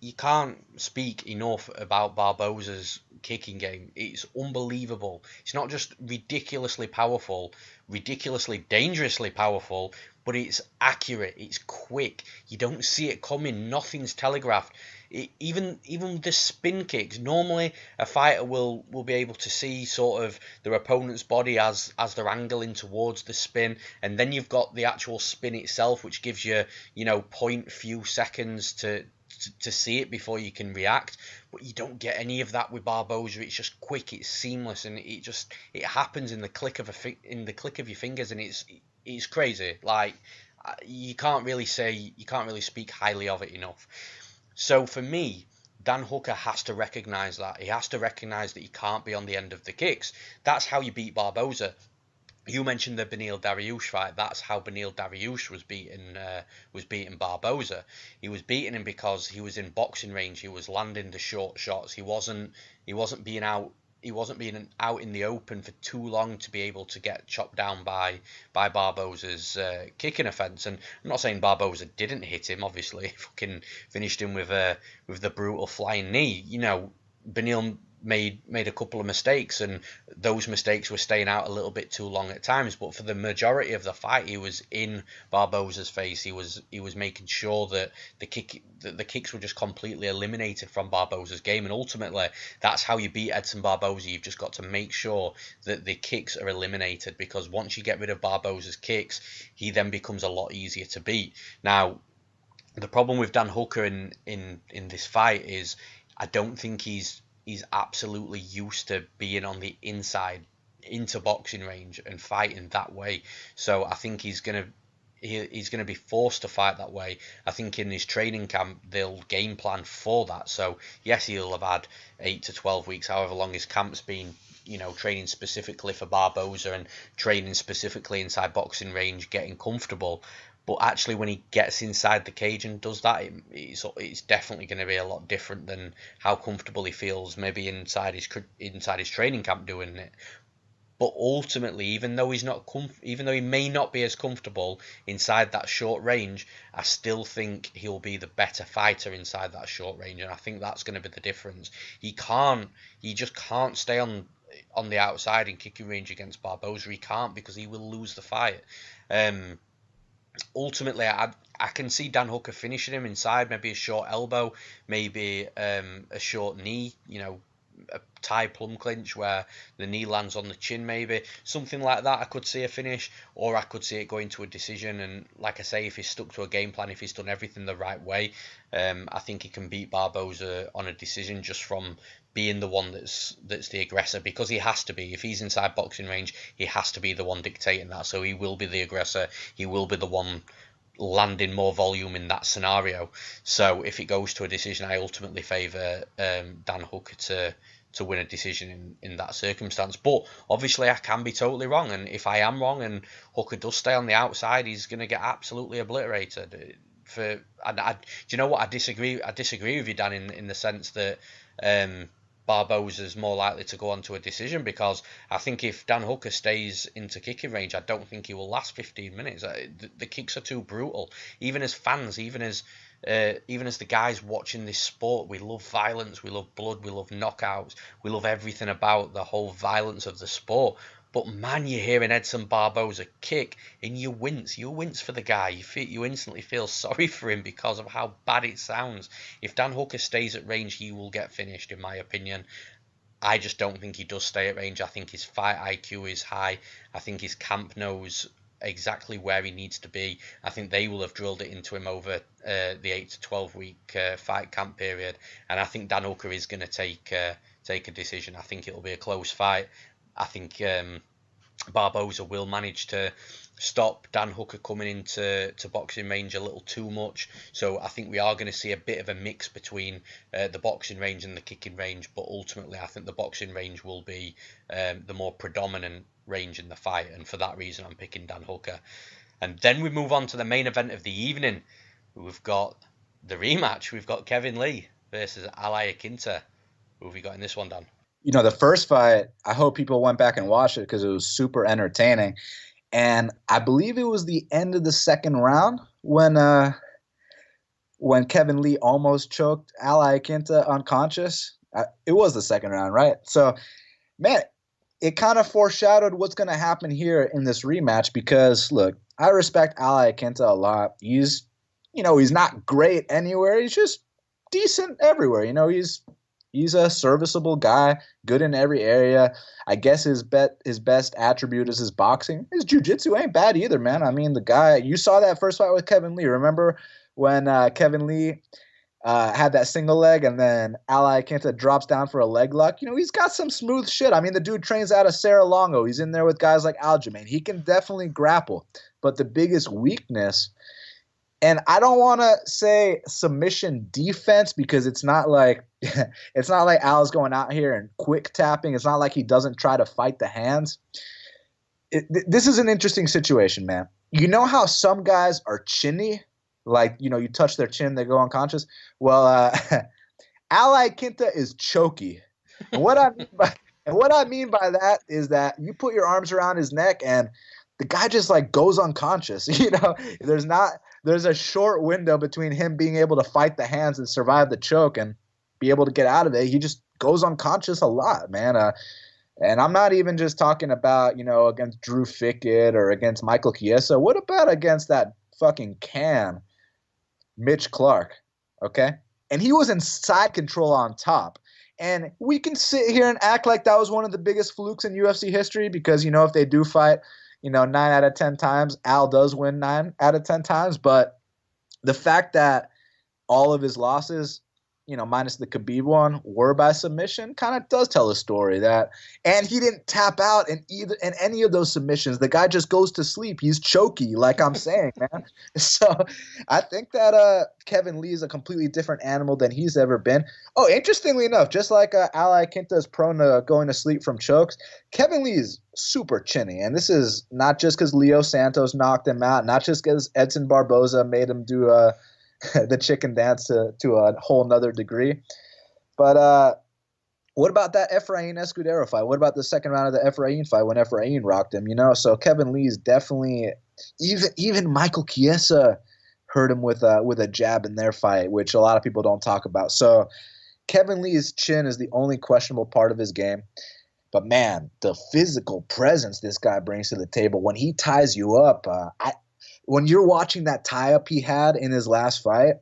you can't speak enough about Barboza's kicking game. It's unbelievable. It's not just ridiculously powerful, ridiculously dangerously powerful, but it's accurate, it's quick. You don't see it coming. Nothing's telegraphed. Even the spin kicks. Normally, a fighter will be able to see sort of their opponent's body as they're angling towards the spin, and then you've got the actual spin itself, which gives you few seconds to to see it before you can react. But you don't get any of that with Barboza. It's just quick, it's seamless, and it happens in the click of your fingers, and it's crazy. Like, you can't really speak highly of it enough. So for me, Dan Hooker has to recognise that. He has to recognise that he can't be on the end of the kicks. That's how you beat Barboza. You mentioned the Beneil Dariush fight. That's how Beneil Dariush was beating Barboza. He was beating him because he was in boxing range. He was landing the short shots. He wasn't being out. He wasn't being out in the open for too long to be able to get chopped down by Barboza's kicking offence. And I'm not saying Barboza didn't hit him. Obviously, he fucking finished him with the brutal flying knee. You know, Beneil made a couple of mistakes, and those mistakes were staying out a little bit too long at times. But for the majority of the fight, he was in Barboza's face. He was making sure that the kicks were just completely eliminated from Barboza's game. And ultimately, that's how you beat Edson Barboza. You've just got to make sure that the kicks are eliminated, because once you get rid of Barboza's kicks, he then becomes a lot easier to beat. Now, the problem with Dan Hooker in this fight is I don't think he's absolutely used to being on the inside into boxing range and fighting that way. So I think he's gonna be forced to fight that way. I think in his training camp they'll game plan for that. So yes, he'll have had 8 to 12 weeks, however long his camp's been, you know, training specifically for Barboza and training specifically inside boxing range, getting comfortable. But actually, when he gets inside the cage and does that, it's definitely going to be a lot different than how comfortable he feels maybe inside his training camp doing it. But ultimately, even though he may not be as comfortable inside that short range, I still think he'll be the better fighter inside that short range, and I think that's going to be the difference. He just can't stay on the outside in kicking range against Barboza. He can't, because he will lose the fight. Ultimately, I can see Dan Hooker finishing him inside, maybe a short elbow, maybe a short knee, you know, a Thai plum clinch where the knee lands on the chin, maybe something like that. I could see a finish, or I could see it going to a decision. And like I say, if he's stuck to a game plan, if he's done everything the right way, I think he can beat Barboza on a decision just from being the one that's the aggressor, because he has to be. If he's inside boxing range, he has to be the one dictating that. So he will be the aggressor. He will be the one landing more volume in that scenario. So if it goes to a decision, I ultimately favour Dan Hooker to win a decision in that circumstance. But obviously I can be totally wrong, and if I am wrong and Hooker does stay on the outside, he's going to get absolutely obliterated. Do you know what? I disagree with you, Dan, in the sense that Barboza's more likely to go on to a decision, because I think if Dan Hooker stays into kicking range, I don't think he will last 15 minutes. The kicks are too brutal. Even as fans, even as the guys watching this sport, we love violence, we love blood, we love knockouts, we love everything about the whole violence of the sport. But man, you hear an Edson Barboza kick and you wince for the guy. You instantly feel sorry for him because of how bad it sounds. If Dan Hooker stays at range, he will get finished, in my opinion. I just don't think he does stay at range. I think his fight IQ is high. I think his camp knows exactly where he needs to be. I think they will have drilled it into him over the 8 to 12 week fight camp period. And I think Dan Hooker is going to take a decision. I think it'll be a close fight. I think Barboza will manage to stop Dan Hooker coming into boxing range a little too much. So I think we are going to see a bit of a mix between the boxing range and the kicking range. But ultimately, I think the boxing range will be the more predominant range in the fight. And for that reason, I'm picking Dan Hooker. And then we move on to the main event of the evening. We've got the rematch. We've got Kevin Lee versus Iaquinta. Who have we got in this one, Dan? You know, the first fight, I hope people went back and watched it because it was super entertaining. And I believe it was the end of the second round when Kevin Lee almost choked Iaquinta unconscious. It was the second round, right? So, man, it kind of foreshadowed what's going to happen here in this rematch because, look, I respect Iaquinta a lot. He's not great anywhere. He's just decent everywhere. You know, he's a serviceable guy, good in every area. I guess his best attribute is his boxing. His jiu-jitsu ain't bad either, man. I mean, the guy, you saw that first fight with Kevin Lee. Remember when Kevin Lee had that single leg, and then Iaquinta drops down for a leg lock. He's got some smooth shit. I mean, the dude trains out of Serra-Longo. He's in there with guys like Aljamain. He can definitely grapple. But the biggest weakness, and I don't want to say submission defense because it's not like Al's going out here and quick tapping. It's not like he doesn't try to fight the hands. This is an interesting situation, man. You know how some guys are chinny? Like, you touch their chin, they go unconscious. Well, Iaquinta is choky. And what I mean by that is that you put your arms around his neck and the guy just like goes unconscious. There's a short window between him being able to fight the hands and survive the choke and be able to get out of it. He just goes unconscious a lot, man. And I'm not even just talking about, against Drew Fickett or against Michael Chiesa. What about against that fucking can, Mitch Clark, okay? And he was in side control on top. And we can sit here and act like that was one of the biggest flukes in UFC history because, if they do fight, 9 out of 10 times, Al does win 9 out of 10 times. But the fact that all of his losses, minus the Khabib one, were by submission, kind of does tell a story that, and he didn't tap out in any of those submissions. The guy just goes to sleep. He's choky, like I'm saying, man. So I think that Kevin Lee is a completely different animal than he's ever been. Oh, interestingly enough, just like Iaquinta is prone to going to sleep from chokes, Kevin Lee is super chinny, and this is not just because Leo Santos knocked him out, not just because Edson Barboza made him do the chicken dance to a whole nother degree. But what about that Efrain Escudero fight? What about the second round of the Efrain fight when Efrain rocked him? So Kevin Lee's definitely even Michael Chiesa hurt him with a jab in their fight, which a lot of people don't talk about. So Kevin Lee's chin is the only questionable part of his game. But man, the physical presence this guy brings to the table when he ties you up, when you're watching that tie-up he had in his last fight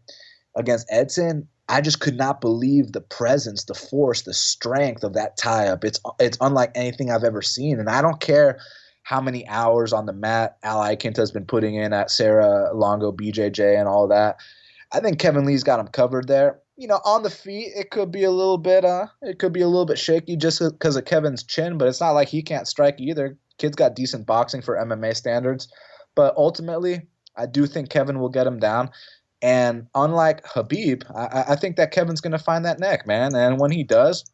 against Edson, I just could not believe the presence, the force, the strength of that tie-up. It's unlike anything I've ever seen. And I don't care how many hours on the mat Iaquinta has been putting in at Serra-Longo, BJJ, and all that. I think Kevin Lee's got him covered there. On the feet, it could be a little bit shaky just because of Kevin's chin, but it's not like he can't strike either. Kid's got decent boxing for MMA standards. But ultimately, I do think Kevin will get him down. And unlike Khabib, I think that Kevin's going to find that neck, man. And when he does,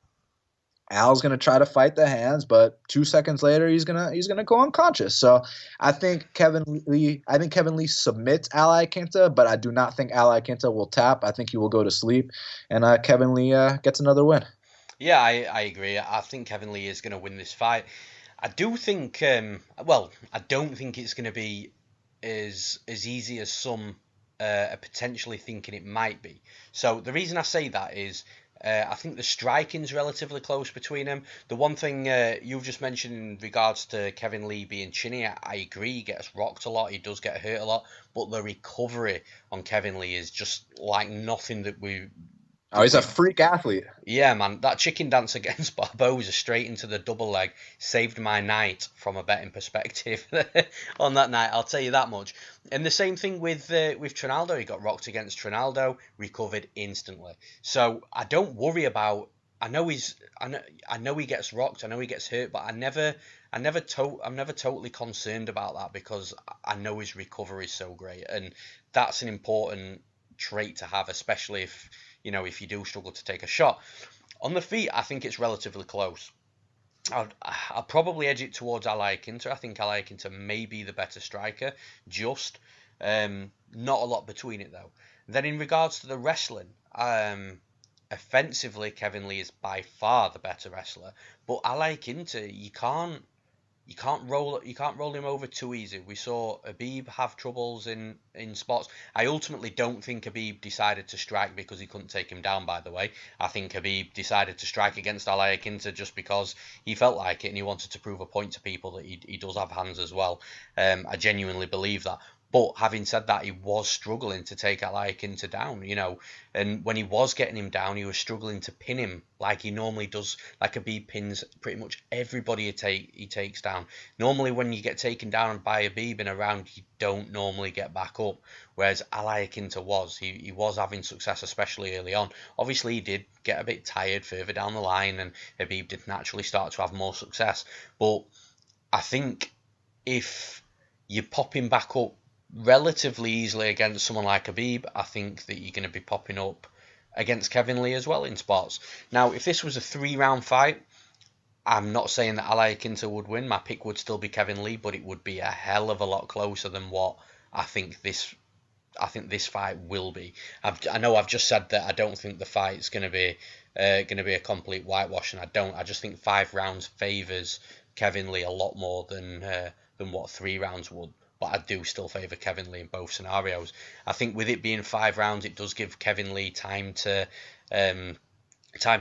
Al's going to try to fight the hands, but 2 seconds later, he's gonna go unconscious. So I think Kevin Lee submits Iaquinta, but I do not think Iaquinta will tap. I think he will go to sleep, and Kevin Lee gets another win. Yeah, I agree. I think Kevin Lee is going to win this fight. I do think, I don't think it's going to be as easy as some are potentially thinking it might be. So the reason I say that is I think the striking's relatively close between them. The one thing you've just mentioned in regards to Kevin Lee being chinny, I agree. He gets rocked a lot. He does get hurt a lot. But the recovery on Kevin Lee is just like nothing that we... Oh, he's a freak athlete. Yeah, man. That chicken dance against Barboza straight into the double leg saved my night from a betting perspective on that night. I'll tell you that much. And the same thing with Trinaldo. He got rocked against Trinaldo, recovered instantly. So I don't worry about. I know he gets rocked. I know he gets hurt, but I'm never totally concerned about that because I know his recovery is so great, and that's an important trait to have, especially if you do struggle to take a shot. On the feet, I think it's relatively close. I'll probably edge it towards Iaquinta. I think Iaquinta may be the better striker, just not a lot between it though. Then in regards to the wrestling, offensively, Kevin Lee is by far the better wrestler. But Iaquinta, you can't roll him over too easy. We saw Khabib have troubles in spots. I ultimately don't think Khabib decided to strike because he couldn't take him down, by the way. I think Khabib decided to strike against Iaquinta just because he felt like it and he wanted to prove a point to people that he does have hands as well. I genuinely believe that. But having said that, he was struggling to take Iaquinta down, you know, and when he was getting him down, he was struggling to pin him like he normally does. Like Khabib pins pretty much everybody he takes down. Normally, when you get taken down by Khabib in a round, you don't normally get back up. Whereas Iaquinta he was having success, especially early on. Obviously, he did get a bit tired further down the line, and Khabib did naturally start to have more success. But I think if you pop him back up relatively easily against someone like Khabib, I think that you're going to be popping up against Kevin Lee as well in spots. Now, if this was a 3-round fight, I'm not saying that Iaquinta would win. My pick would still be Kevin Lee, but it would be a hell of a lot closer than what I think this fight will be. I know I've just said that I don't think the fight's going to be a complete whitewash, and I just think 5 rounds favours Kevin Lee a lot more than what 3 rounds would. But I do still favour Kevin Lee in both scenarios. I think with it being 5 rounds, it does give Kevin Lee time to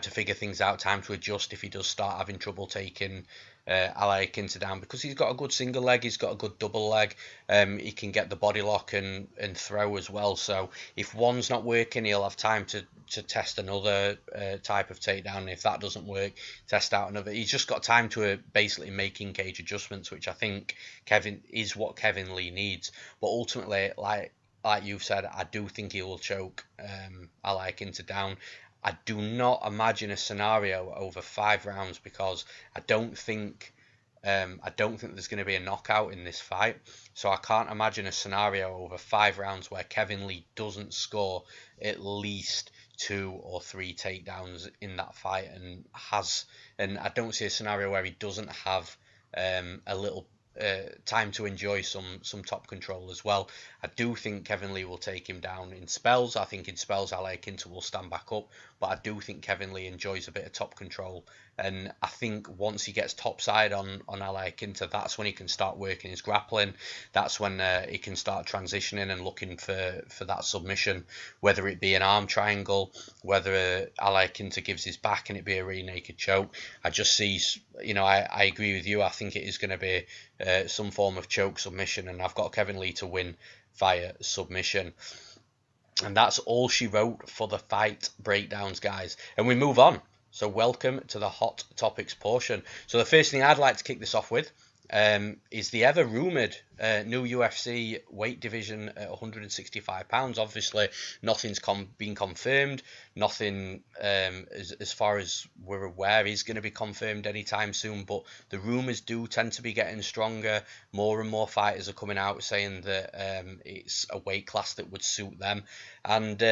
figure things out, time to adjust if he does start having trouble taking Iaquinta down, because he's got a good single leg, he's got a good double leg, he can get the body lock and throw as well. So if one's not working, he'll have time to test another type of takedown, and if that doesn't work, test out another. He's just got time to basically make in-cage adjustments, which I think is what Kevin Lee needs. But ultimately, like you've said, I do think he will choke Iaquinta down. I do not imagine a scenario over 5 rounds, because I don't think there's going to be a knockout in this fight. So I can't imagine a scenario over 5 rounds where Kevin Lee doesn't score at least 2 or 3 takedowns in that fight, and I don't see a scenario where he doesn't have a little time to enjoy some top control as well. I do think Kevin Lee will take him down in spells. I think in spells Iaquinta will stand back up, but I do think Kevin Lee enjoys a bit of top control, and I think once he gets topside on Iaquinta, that's when he can start working his grappling. That's when he can start transitioning and looking for that submission, whether it be an arm triangle, whether Iaquinta gives his back and it be a rear naked choke. I just see, I agree with you. I think it is going to be some form of choke submission, and I've got Kevin Lee to win via submission. And that's all she wrote for the fight breakdowns, guys. And we move on. So welcome to the hot topics portion. So the first thing I'd like to kick this off with is the ever rumoured new UFC weight division at 165 pounds. Obviously, nothing's been confirmed. Nothing, as far as we're aware, is going to be confirmed anytime soon. But the rumours do tend to be getting stronger. More and more fighters are coming out saying that it's a weight class that would suit them. And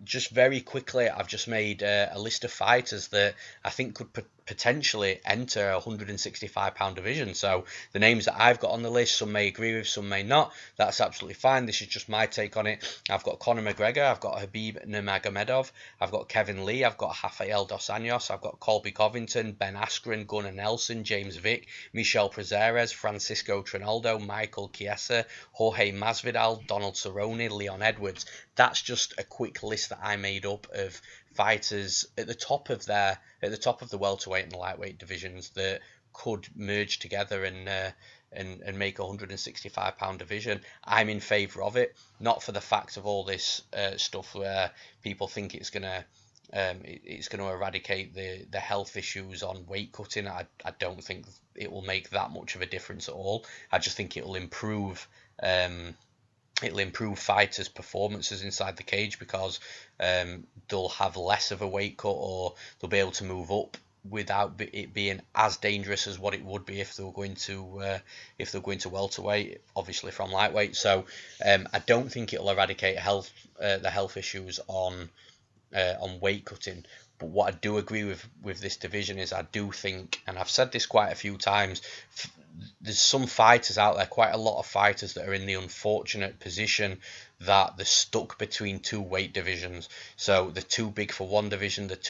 just very quickly, I've just made a list of fighters that I think could potentially enter a 165 pound division. So the names that I've got on the list, some may agree with, some may not. That's absolutely fine. This is just my take on it. I've got Conor McGregor, I've got Khabib Nurmagomedov, I've got Kevin Lee, I've got Rafael dos Anjos, I've got Colby Covington, Ben Askren, Gunnar Nelson, James Vick, Michel Prazeres, Francisco Trinaldo, Michael Chiesa, Jorge Masvidal, Donald Cerrone, Leon Edwards. That's just a quick list that I made up of fighters at the top of the welterweight and lightweight divisions that could merge together and make a 165 pound division. I'm in favour of it, not for the fact of all this stuff where people think it's gonna eradicate the health issues on weight cutting. I don't think it will make that much of a difference at all. I just think it'll improve fighters' performances inside the cage, because they'll have less of a weight cut, or they'll be able to move up without it being as dangerous as what it would be if they were going to welterweight, obviously from lightweight. So I don't think it'll eradicate the health issues on weight cutting. But what I do agree with this division is, I do think, and I've said this quite a few times, there's some fighters out there, quite a lot of fighters, that are in the unfortunate position that they're stuck between 2 weight divisions. So they're too big for one division, they're